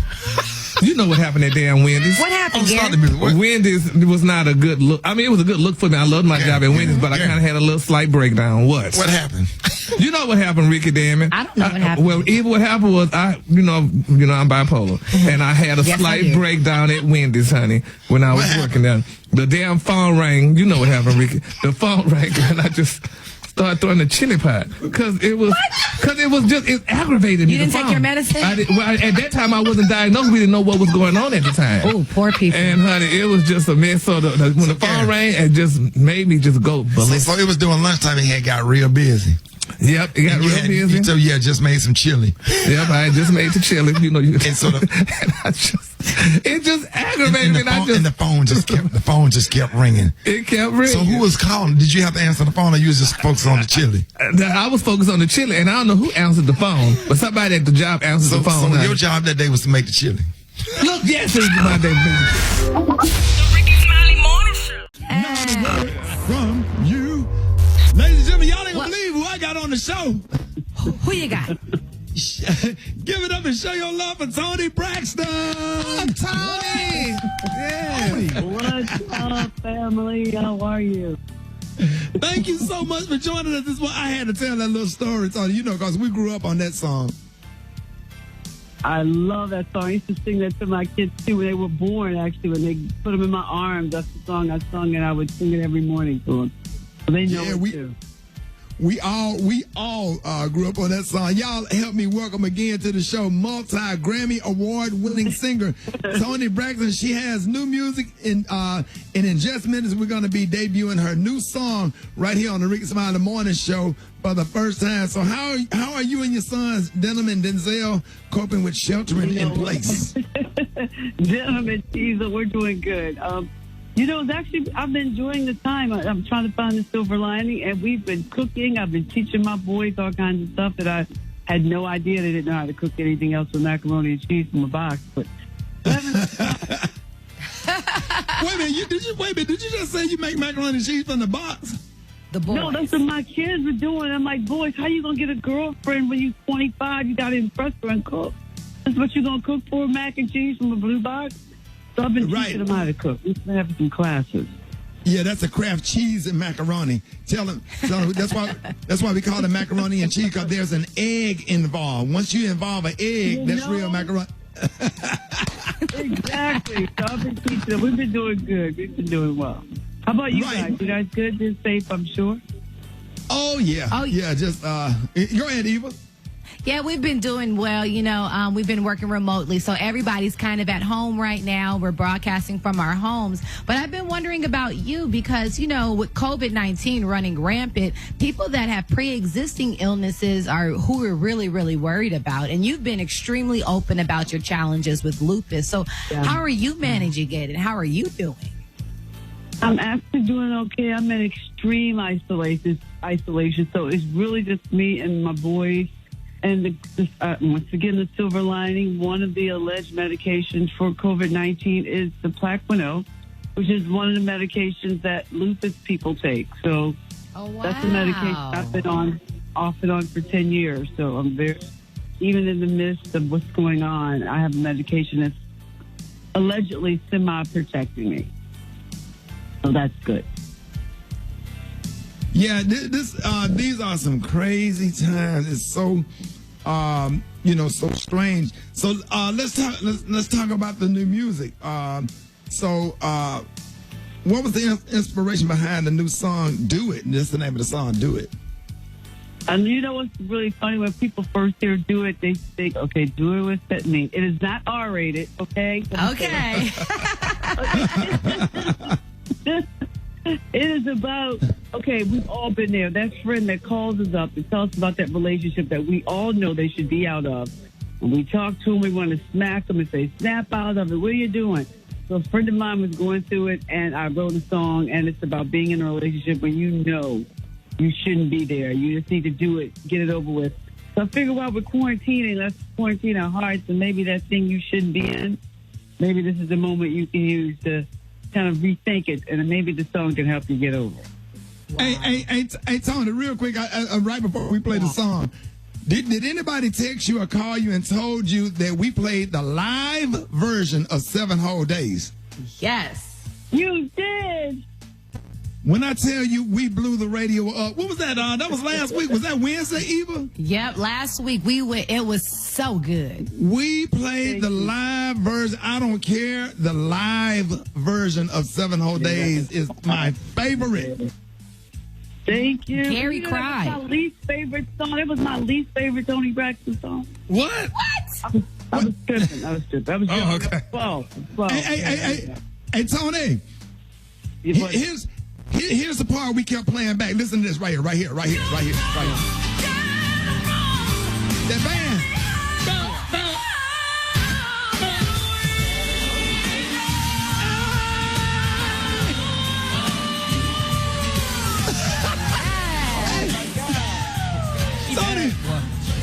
You know what happened at damn Wendy's. What happened, Wendy's was not a good look. I mean, it was a good look for me. I loved my job at Wendy's, but I kind of had a little slight breakdown. What happened? You know what happened, Ricky, damn it. I don't know what happened. Well, even what happened was I'm bipolar, and I had a slight breakdown at Wendy's, honey, when I was working there. The damn phone rang. You know what happened, Ricky. The phone rang, and I just started throwing the chili pot because it aggravated me. You didn't take your medicine? At that time, I wasn't diagnosed. We didn't know what was going on at the time. Oh, poor people. And honey, it was just a mess. So when the phone rang, it just made me just go ballistic. So it was during lunchtime. He had got real busy. Yep, it got real busy. So you had just made some chili. Yep, I had just made the chili. You know, and so it just aggravated me. And the phone just kept ringing. It kept ringing. So who was calling? Did you have to answer the phone, or you was just focused on the chili? I was focused on the chili, and I don't know who answered the phone, but somebody at the job answered the phone. So your job that day was to make the chili. Look, yes, it was my day. The Rickey Smiley Morning Show. From you, ladies and gentlemen, y'all ain't gonna believe who I got on the show. Who you got? Give it up and show your love for Toni Braxton. Toni. Yeah. What's up, family? How are you? Thank you so much for joining us. This is why I had to tell that little story, Toni. You know, because we grew up on that song. I love that song. I used to sing that to my kids, too, when they were born, actually. When they put them in my arms, that's the song I sung, and I would sing it every morning to them. So they know it, too. We all grew up on that song. Y'all help me welcome again to the show multi-Grammy award-winning singer Toni Braxton. She has new music, and in just minutes we're going to be debuting her new song right here on the Rickey Smiley Morning Show for the first time. So how are you and your sons, Denham and Denzel, coping with sheltering in place? Denham and Teasel, we're doing good. It's actually, I've been enjoying the time. I'm trying to find the silver lining, and we've been cooking. I've been teaching my boys all kinds of stuff that I had no idea they didn't know how to cook anything else with macaroni and cheese from a box. But Wait a minute, did you just say you make macaroni and cheese from the box? The boys. No, that's what my kids are doing. I'm like, boys, how you going to get a girlfriend when you're 25? You got to impress her and cook. That's what you're going to cook for, mac and cheese from a blue box? So I've been teaching them how to cook. We've been having some classes. Yeah, that's a Kraft cheese and macaroni. Tell them that's why we call it macaroni and cheese, because there's an egg involved. Once you involve an egg, that's real macaroni. Exactly. So I've been teaching them. We've been doing good. We've been doing well. How about you guys? You guys good? Been safe, I'm sure? Oh, yeah. Yeah, just go ahead, Eva. Yeah, we've been doing well. We've been working remotely, so everybody's kind of at home right now. We're broadcasting from our homes. But I've been wondering about you because, with COVID-19 running rampant, people that have pre-existing illnesses are who we're really, really worried about. And you've been extremely open about your challenges with lupus. So how are you managing it, and how are you doing? I'm actually doing okay. I'm in extreme isolation, so it's really just me and my boys. And once again, the silver lining, one of the alleged medications for COVID-19 is the Plaquenil, which is one of the medications that lupus people take. So that's the medication I've been on, off and on for 10 years. So I'm even in the midst of what's going on, I have a medication that's allegedly semi-protecting me. So that's good. Yeah, these are some crazy times. It's so, so strange. So let's talk about the new music. What was the inspiration behind the new song "Do It"? That's the name of the song, "Do It." And you know what's really funny? When people first hear "do it," they think, "Okay, do it with Stephanie." It is not R-rated, okay? Okay. It is about, okay, we've all been there. That friend that calls us up and tells us about that relationship that we all know they should be out of. When we talk to them, we want to smack them and say, "Snap out of it. What are you doing?" So a friend of mine was going through it, and I wrote a song, and it's about being in a relationship when you know you shouldn't be there. You just need to do it, get it over with. So I figure while we're quarantining, let's quarantine our hearts, and maybe that thing you shouldn't be in, maybe this is the moment you can use to kind of rethink it, and maybe the song can help you get over it. Wow. Hey, Toni, real quick, right before we play the song, did anybody text you or call you and told you that we played the live version of 7 Whole Days? Yes. You did. When I tell you we blew the radio up, what was that? That was last week. Was that Wednesday, Eva? Yep, last week it was so good. We played the live version. I don't care. The live version of 7 Whole Days is my favorite. Thank you. Gary cried. That was my least favorite song. It was my least favorite Toni Braxton song. What? I was tripping. Oh, okay. Hey, Toni. Here's the part we kept playing back. Listen to this right here. That band.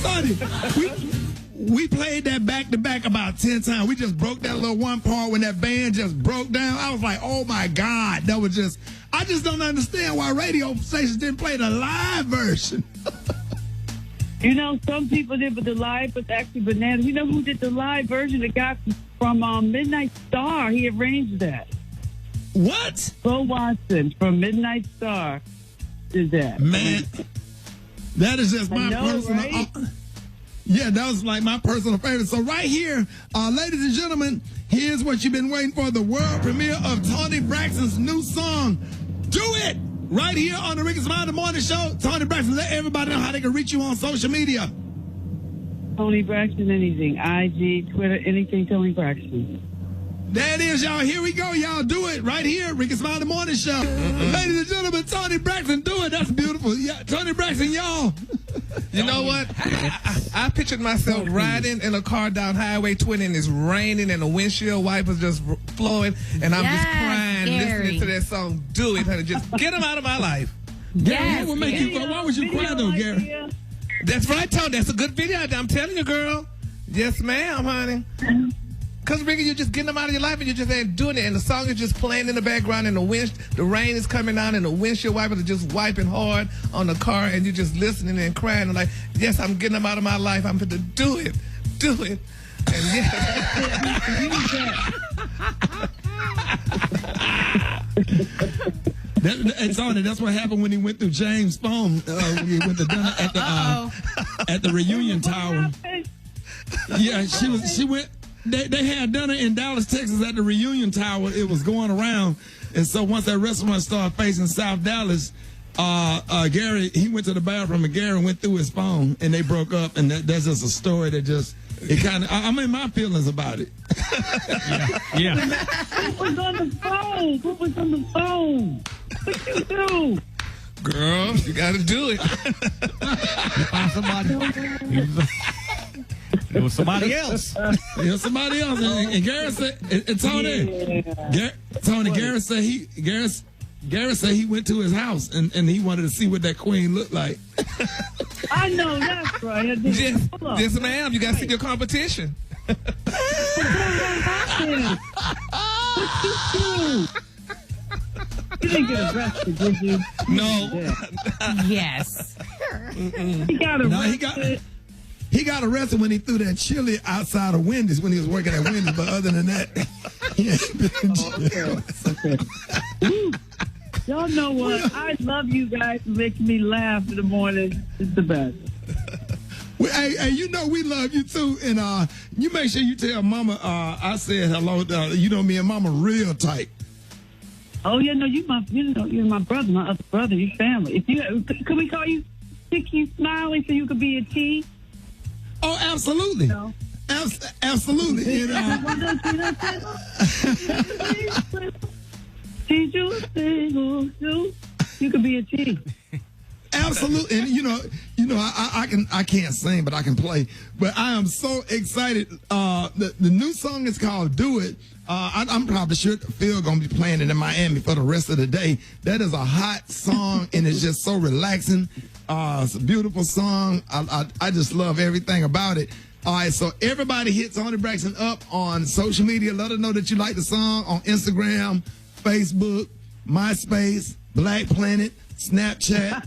Toni, we played that back to back about 10 times. We just broke that little one part when that band just broke down. I was like, oh my God, that was just. I just don't understand why radio stations didn't play the live version. You know, some people did, but the live was actually bananas. You know who did the live version? The guy from Midnight Star. He arranged that. What? Bo Watson from Midnight Star did that. Man, that is just my personal. Right? Yeah, that was like my personal favorite. So right here, ladies and gentlemen, here's what you've been waiting for: the world premiere of Toni Braxton's new song, "Do It," right here on the Rickey Smiley Morning Show. Toni Braxton, let everybody know how they can reach you on social media. Toni Braxton, anything. IG, Twitter, anything Toni Braxton. There it is, y'all. Here we go, y'all. Do it right here, Rickey Smiley Morning Show. Ladies and gentlemen, Toni Braxton, do it. That's beautiful. Yeah, Toni Braxton, y'all. You know what? I pictured myself riding in a car down Highway 20 and it's raining and the windshield wipers just flowing and I'm just crying listening to that song. Do it, honey. Just get them out of my life. Yes, why would you cry though, Gary? That's right, Toni. That's a good video. I'm telling you, girl. Yes, ma'am, honey. Because, Rickey, you're just getting them out of your life and you just ain't doing it. And the song is just playing in the background and the rain is coming down and the windshield wipers are just wiping hard on the car and you're just listening and crying and like, yes, I'm getting them out of my life. I'm going to do it. Do it. And yes. Toni, that's what happened when he went through James' phone. When he went to dinner at the reunion tower. Yeah, she went. They had dinner in Dallas, Texas at the reunion tower. It was going around. And so once that restaurant started facing South Dallas, Gary, he went to the bathroom and Gary went through his phone and they broke up. And that's just a story that just, it kind of, I'm in my feelings about it. Yeah. Who was on the phone? What you do? Girl, you got to do it. You find somebody. It was somebody else. It was somebody else. And Gary said, and Toni, Gary said he went to his house and he wanted to see what that queen looked like. I know, that's right. Yes, ma'am. You got to see your competition. What you do? You didn't get arrested, did you? No. Yes. He got arrested. He got arrested when he threw that chili outside of Wendy's when he was working at Wendy's, but other than that, he ain't been in jail. Y'all know what? I love you guys for making me laugh in the morning. It's the best. Well, hey, you know we love you too, and you make sure you tell Mama I said hello. You know me and Mama real tight. Oh yeah, no, you're my brother, my other brother, your family. If you could we call you Rickey Smiley so you could be a T? Oh, absolutely. No. Absolutely. You know. You could be a T. Absolutely, and I can't sing, but I can play. But I am so excited. The new song is called "Do It." I'm probably sure Phil gonna be playing it in Miami for the rest of the day. That is a hot song, and it's just so relaxing. It's a beautiful song. I just love everything about it. All right, so everybody hit Toni Braxton up on social media. Let her know that you like the song on Instagram, Facebook, MySpace, Black Planet, Snapchat,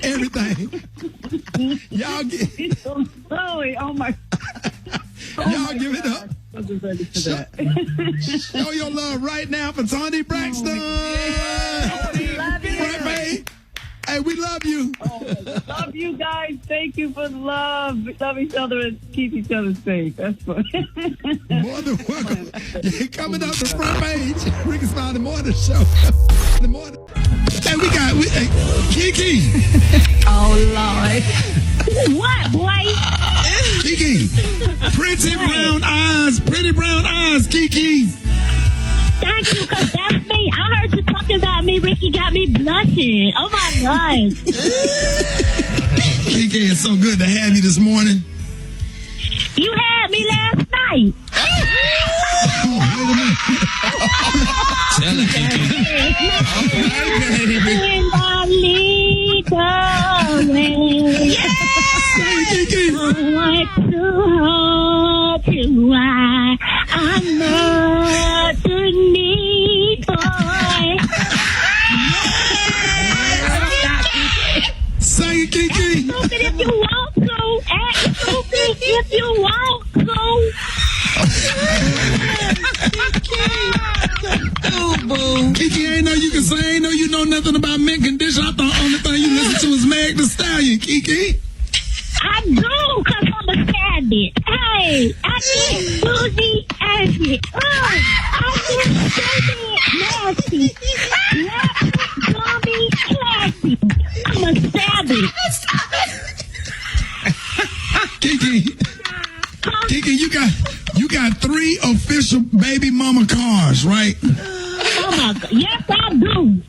everything. Y'all get it's so silly. Oh my! Y'all give it up. Show your love right now for Toni Braxton. Love you. Right, hey, we love you. Love you guys. Thank you for the love. Love each other and keep each other safe. That's fun. More than welcome. You're coming up the front page. Rickey Smiley Morning Show. The morning. Hey, hey, Kiki. Oh, Lord. What, boy? Kiki. Pretty brown eyes, Kiki. Thank you, because that's me. I heard you talking about me. Rickey got me blushing. Oh, my God. Kiki, it's so good to have you this morning. You had me last night. Oh, wait a minute. Tell it, Kiki. Say, Kiki. I want to hold you. I'm not the need boy. Say it, Kiki. Act stupid if you want to. Act stupid if you want to. Kiki, ain't know you can sing, ain't know you know nothing about mint condition. I thought the only thing you listen to is Meg Thee Stallion, Kiki. I do, because I'm a savage. Hey, I get boozy acid. I get stupid nasty. Rap, zombie, classy. I'm a savage. Kiki, you got 3 official baby mama cars, right? Oh my God. Yes, I do.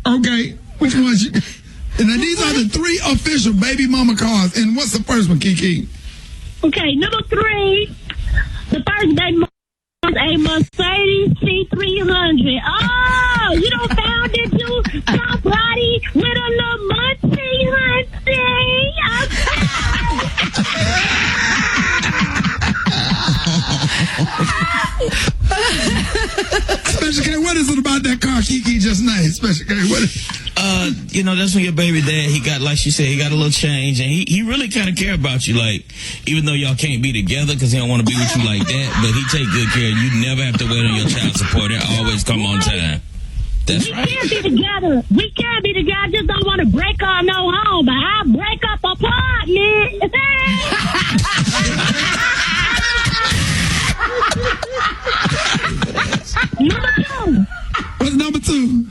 Okay, which ones? And then these are the 3 official baby mama cars. And what's the first one, Kiki? Okay, number 3, the first baby mama is a Mercedes C300. Oh, you don't found it, you somebody with a little munchie, Special K, what is it about that car Kiki just named? Special K, what is that's when your baby dad, he got, like she said, he got a little change, and he really kind of care about you, like, even though y'all can't be together because he don't want to be with you like that, but he take good care of you. You never have to wait on your child support. It always come on time. That's right. We can't be together. We can't be together. I just don't want to break up no home, but I'll break up apartment. Number 2. What's number 2?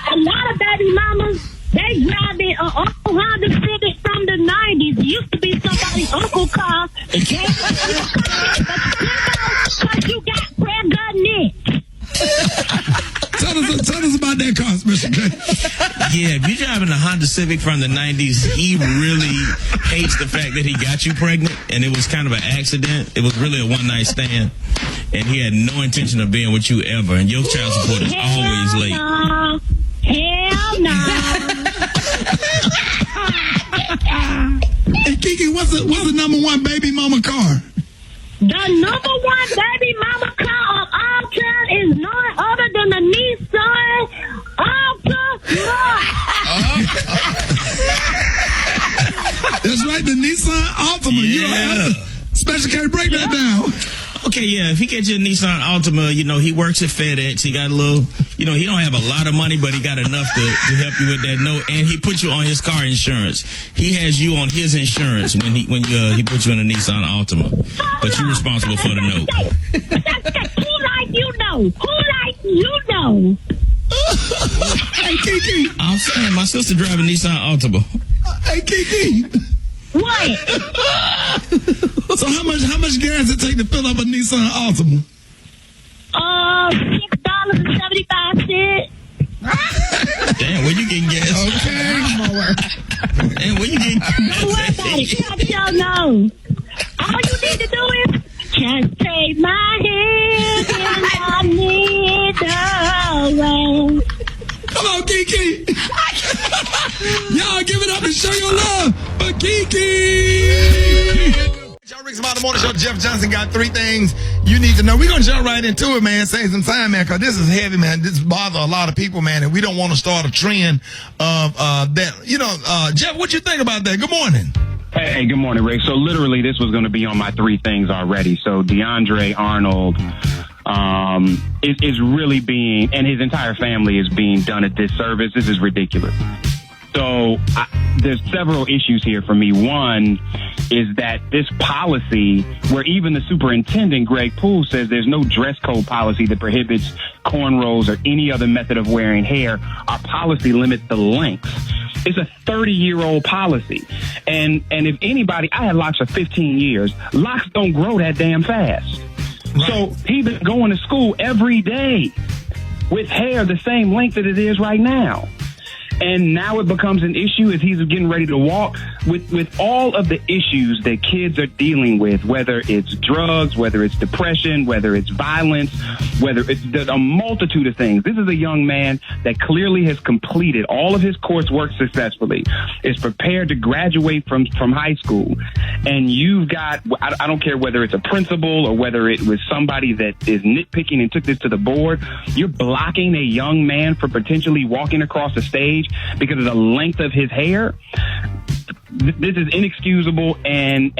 A lot of baby mamas, they driving an old Honda Civic from the 90s. It used to be somebody's uncle car. It came from your car, but you got pregnant. Tell us about that car, Special K. Yeah, if you're driving a Honda Civic from the 90s, he really hates the fact that he got you pregnant, and it was kind of an accident. It was really a one-night stand, and he had no intention of being with you ever, and your child support is always late. No. Hell no. Hey, Kiki, what's the number 1 baby mama car? The number 1 baby mama car of all time is none other than the Nissan Altima. That's right, the Nissan Altima. Yeah. Special K, break that down. Okay, yeah, if he gets you a Nissan Altima, he works at FedEx. He got a little, he don't have a lot of money, but he got enough to help you with that note. And he put you on his car insurance. He has you on his insurance when he puts you in a Nissan Altima. But you're responsible for the note. Who like you know? Who like you know? Hey, Kiki. I'm saying my sister driving Nissan Altima. Hey, Kiki. What? So how much gas it take to fill up a Nissan Altima? $6.75. Damn, where you getting gas? Okay. Damn, where you getting gas? Don't worry about it. Y'all know. All you need to do is just take my hand and I need the way. Come on, Kiki. Y'all give it up and show your love for Kiki. Y'all Rick's Smiley Morning Show. Jeff Johnson got 3 things you need to know. We're going to jump right into it, man. Save some time, man, because this is heavy, man. This bothers a lot of people, man, and we don't want to start a trend of that. You know, Jeff, what you think about that? Good morning. Hey, good morning, Rick. So literally this was going to be on my 3 things already. So DeAndre Arnold is really being, and his entire family is being done a disservice. This is ridiculous. So there's several issues here for me. One is that this policy, where even the superintendent, Greg Poole, says there's no dress code policy that prohibits cornrows or any other method of wearing hair. Our policy limits the length. It's a 30-year-old policy. And if anybody, I had locks for 15 years. Locks don't grow that damn fast. Right. So he's been going to school every day with hair the same length that it is right now. And now it becomes an issue as he's getting ready to walk with all of the issues that kids are dealing with, whether it's drugs, whether it's depression, whether it's violence, whether it's a multitude of things. This is a young man that clearly has completed all of his coursework successfully, is prepared to graduate from high school. And you've got, I don't care whether it's a principal or whether it was somebody that is nitpicking and took this to the board, you're blocking a young man from potentially walking across the stage because of the length of his hair. This is inexcusable, and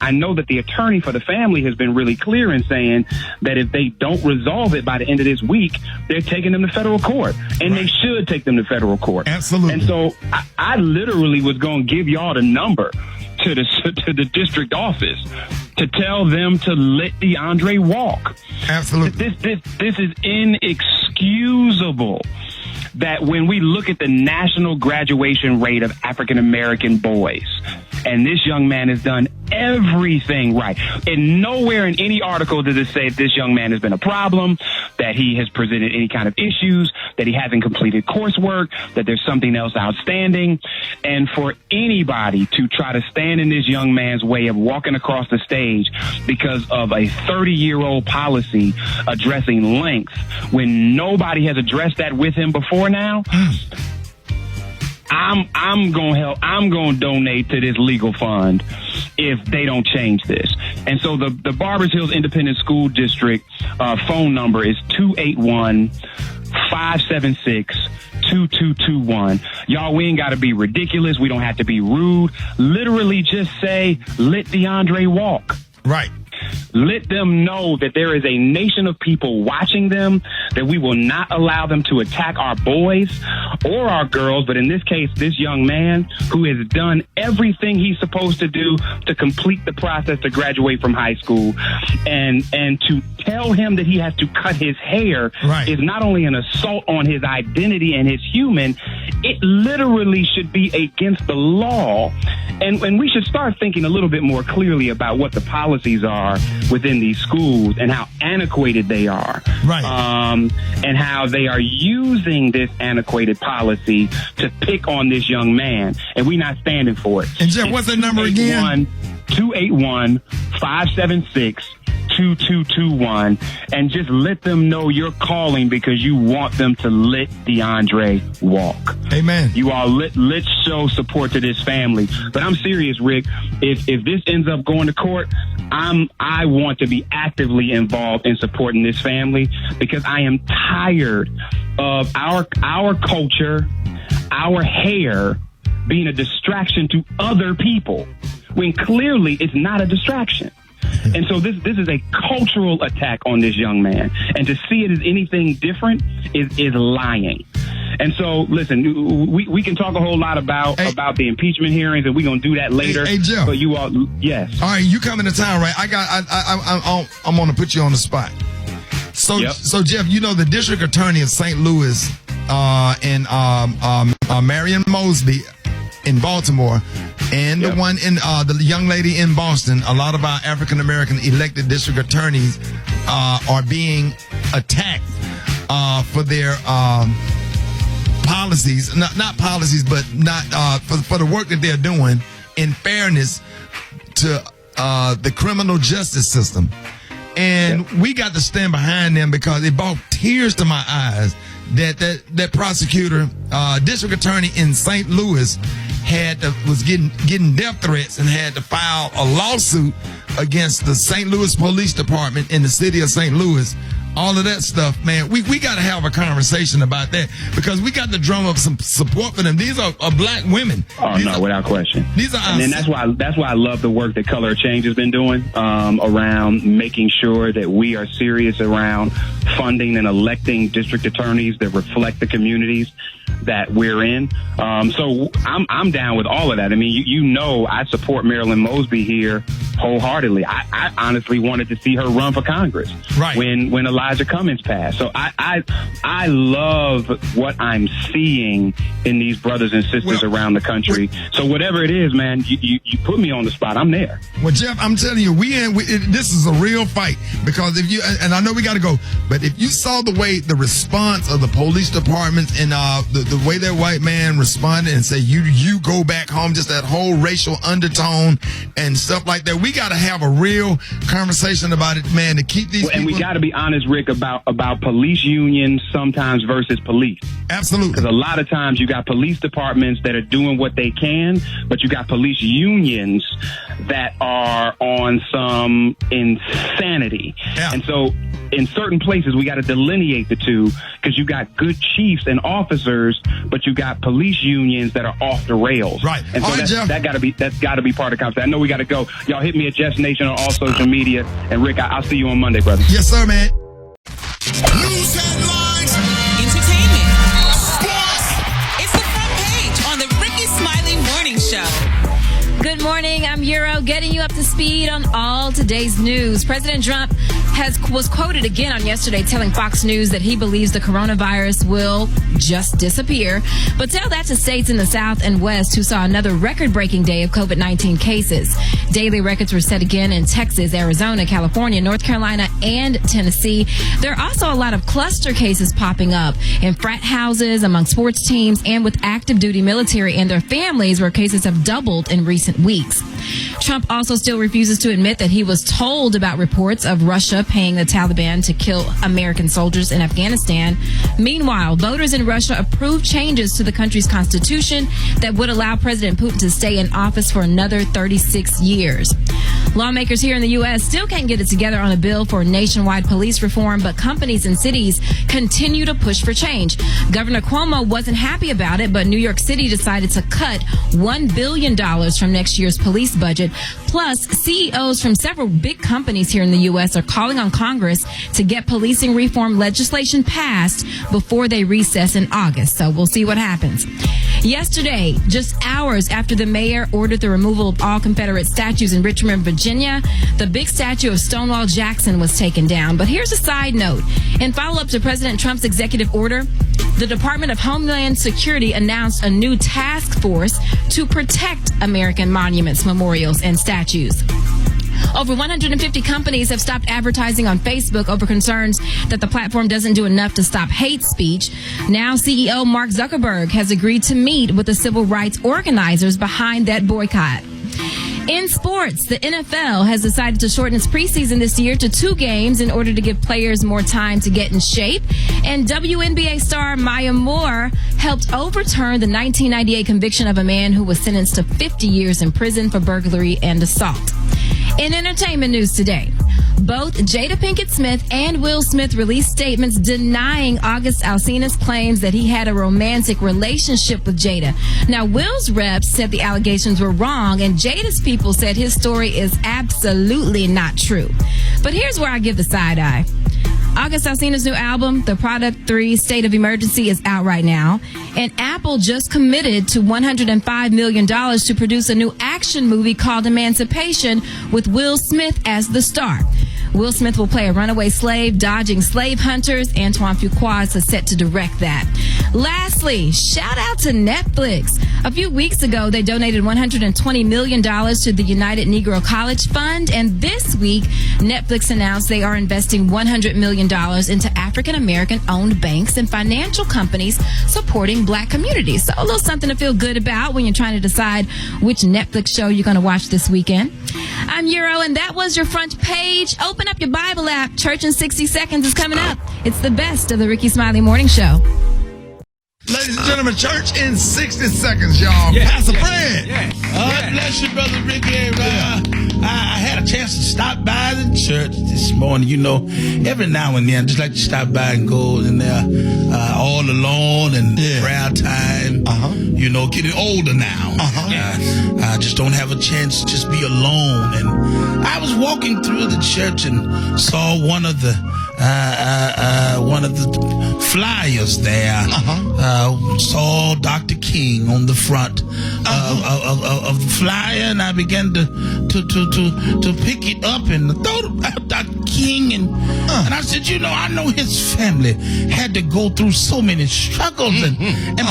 I know that the attorney for the family has been really clear in saying that if they don't resolve it by the end of this week, they're taking them to federal court, and they should take them to federal court. Absolutely. And so I literally was going to give y'all the number to the district office to tell them to let DeAndre walk. Absolutely. This is inexcusable. That when we look at the national graduation rate of African American boys, and this young man has done everything right, and nowhere in any article does it say this young man has been a problem, that he has presented any kind of issues, that he hasn't completed coursework, that there's something else outstanding. And for anybody to try to stand in this young man's way of walking across the stage because of a 30-year-old policy addressing length when nobody has addressed that with him before now, I'm going to help. I'm going to donate to this legal fund if they don't change this. And so the Barbers Hills Independent School District phone number is 281-576-2221. Y'all, we ain't got to be ridiculous. We don't have to be rude. Literally just say, let DeAndre walk. Right. Let them know that there is a nation of people watching them, that we will not allow them to attack our boys or our girls, but in this case, this young man who has done everything he's supposed to do to complete the process to graduate from high school, and to tell him that he has to cut his hair is not only an assault on his identity and his human, it literally should be against the law. And we should start thinking a little bit more clearly about what the policies are within these schools and how antiquated they are. Right. And how they are using this antiquated policy to pick on this young man. And we're not standing for it. And Jeff, what's that number again? 281-576-2221, and just let them know you're calling because you want them to let DeAndre walk. Amen. You all let's show support to this family. But I'm serious, Rick. If this ends up going to court, I want to be actively involved in supporting this family because I am tired of our culture, our hair being a distraction to other people when clearly it's not a distraction. And so this is a cultural attack on this young man. And to see it as anything different is lying. And so, listen, we can talk a whole lot about the impeachment hearings, and we're going to do that later. Hey, Jeff. But you all, yes. All right, you coming to town, right? I'm going to put you on the spot. So, Jeff, you know the district attorney of St. Louis Marion Mosby in Baltimore, and the one in the young lady in Boston, a lot of our African American elected district attorneys are being attacked for their policies, not policies, but not for the work that they're doing in fairness to the criminal justice system. And we got to stand behind them because it brought tears to my eyes that prosecutor, district attorney in St. Louis was getting death threats and had to file a lawsuit against the St. Louis Police Department in the city of St. Louis. All of that stuff, man, we got to have a conversation about that because we got to drum up some support for them. These are black women. Oh, no, without question. These are, and then that's why I love the work that Color of Change has been doing around making sure that we are serious around funding and electing district attorneys that reflect the communities that we're in. So I'm down with all of that. I mean, you know, I support Marilyn Mosby here wholeheartedly. I honestly wanted to see her run for Congress when Elijah Cummings passed. So I love what I'm seeing in these brothers and sisters around the country. So whatever it is, man, you put me on the spot. I'm there. Well, Jeff, I'm telling you, this is a real fight because if you, and I know we got to go, but if you saw the way the response of the police departments and the way that white man responded and say, you go back home, just that whole racial undertone and stuff like that, we got to have a real conversation about it, man, to keep these people. And we got to be honest, Rick, about police unions sometimes versus police. Absolutely. Because a lot of times you got police departments that are doing what they can, but you got police unions that are on some insanity. Yeah. And so in certain places, we got to delineate the two because you got good chiefs and officers, but you got police unions that are off the rails. Right. And so that's got to be part of the conversation. I know we got to go. Y'all hit me at Jess Nation on all social media. And Rick, I'll see you on Monday, brother. Yes, sir, man. News headlines, entertainment, sports. It's the front page on the Rickey Smiley Morning Show. Good morning. I'm Euro, getting you up to speed on all today's news. President Trump was quoted again on yesterday telling Fox News that he believes the coronavirus will just disappear. But tell that to states in the South and West who saw another record-breaking day of COVID-19 cases. Daily records were set again in Texas, Arizona, California, North Carolina, and Tennessee. There are also a lot of cluster cases popping up in frat houses, among sports teams, and with active duty military and their families, where cases have doubled in recent weeks. Trump also still refuses to admit that he was told about reports of Russia paying the Taliban to kill American soldiers in Afghanistan. Meanwhile, voters in Russia approved changes to the country's constitution that would allow President Putin to stay in office for another 36 years. Lawmakers here in the U.S. still can't get it together on a bill for nationwide police reform, but companies and cities continue to push for change. Governor Cuomo wasn't happy about it, but New York City decided to cut $1 billion from next year's police budget. Plus, CEOs from several big companies here in the U.S. are calling on Congress to get policing reform legislation passed before they recess in August. So we'll see what happens. Yesterday, just hours after the mayor ordered the removal of all Confederate statues in Richmond, Virginia, the big statue of Stonewall Jackson was taken down. But here's a side note. In follow-up to President Trump's executive order, the Department of Homeland Security announced a new task force to protect American monuments, memorials, and statues. Over 150 companies have stopped advertising on Facebook over concerns that the platform doesn't do enough to stop hate speech. Now, CEO Mark Zuckerberg has agreed to meet with the civil rights organizers behind that boycott. In sports, the NFL has decided to shorten its preseason this year to 2 games in order to give players more time to get in shape. And WNBA star Maya Moore helped overturn the 1998 conviction of a man who was sentenced to 50 years in prison for burglary and assault. In entertainment news today, both Jada Pinkett Smith and Will Smith released statements denying August Alsina's claims that he had a romantic relationship with Jada. Now, Will's reps said the allegations were wrong, and Jada's people said his story is absolutely not true. But here's where I give the side eye. August Alsina's new album, The Product 3 State of Emergency, is out right now. And Apple just committed to $105 million to produce a new action movie called Emancipation with Will Smith as the star. Will Smith will play a runaway slave dodging slave hunters. Antoine Fuqua is set to direct that. Lastly, shout out to Netflix. A few weeks ago, they donated $120 million to the United Negro College Fund. And this week, Netflix announced they are investing $100 million into African-American owned banks and financial companies supporting black communities. So a little something to feel good about when you're trying to decide which Netflix show you're going to watch this weekend. I'm Euro, and that was your front page. Open up your Bible app. Church in 60 Seconds is coming up. It's the best of the Rickey Smiley Morning Show. Ladies and gentlemen, church in 60 seconds, y'all. Yeah, Pastor yeah, Fred. Yeah. God bless you, Brother Rickey. I had a chance to stop by the church this morning. You know, every now and then, I just like to stop by and go in there all alone and prayer time. You know, getting older now. I just don't have a chance to just be alone. And I was walking through the church and saw one of the flyers there. Saw Dr. King on the front of the flyer, and I began to pick it up and thought about Dr. King, and I said, you know, I know his family had to go through so many struggles, and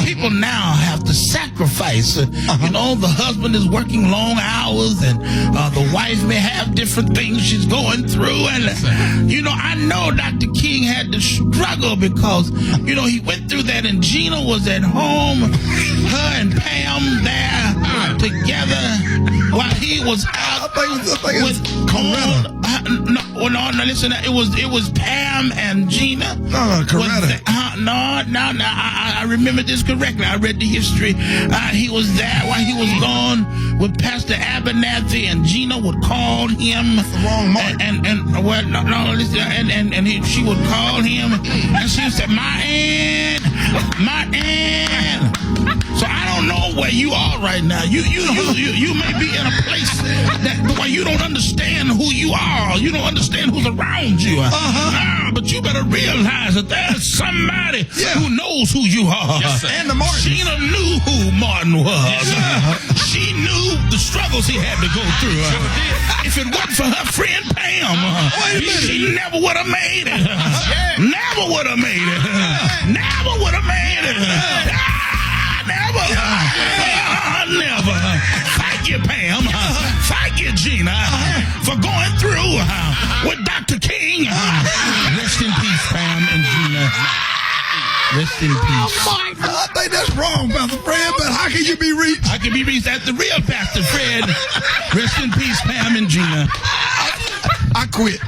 people now have to sacrifice. You know, the husband is working long hours, and the wife may have different things she's going through, and you know, I know Dr. King had to struggle because, you know, he went through that, and Gina was at home, her and Pam there together while he was out with Coretta. No, listen, it was Pam and Gina. Coretta. I remember this correctly. I read the history. He was there while he was gone with Pastor Abernathy, and Gina would call him. That's the wrong mark. She would call him, and she would say, my aunt. So I don't know where you are right now. You may be in a place where you don't understand who you are. You don't understand who's around you. But you better realize that there's somebody who knows who you are. Yes, and the Martin. Gina knew who Martin was. She knew the struggles he had to go through. If it wasn't for her friend Pam, she never would have made it. Never would have made it. Never would have made it. Never. Never. Thank you, Pam. Thank you, Gina, for going through with Dr. King. Rest in peace, Pam and Gina. Rest in peace. I think that's wrong, Pastor Fred, but how can you be reached? I can be reached at the real Pastor Fred. Rest in peace, Pam and Gina. I quit.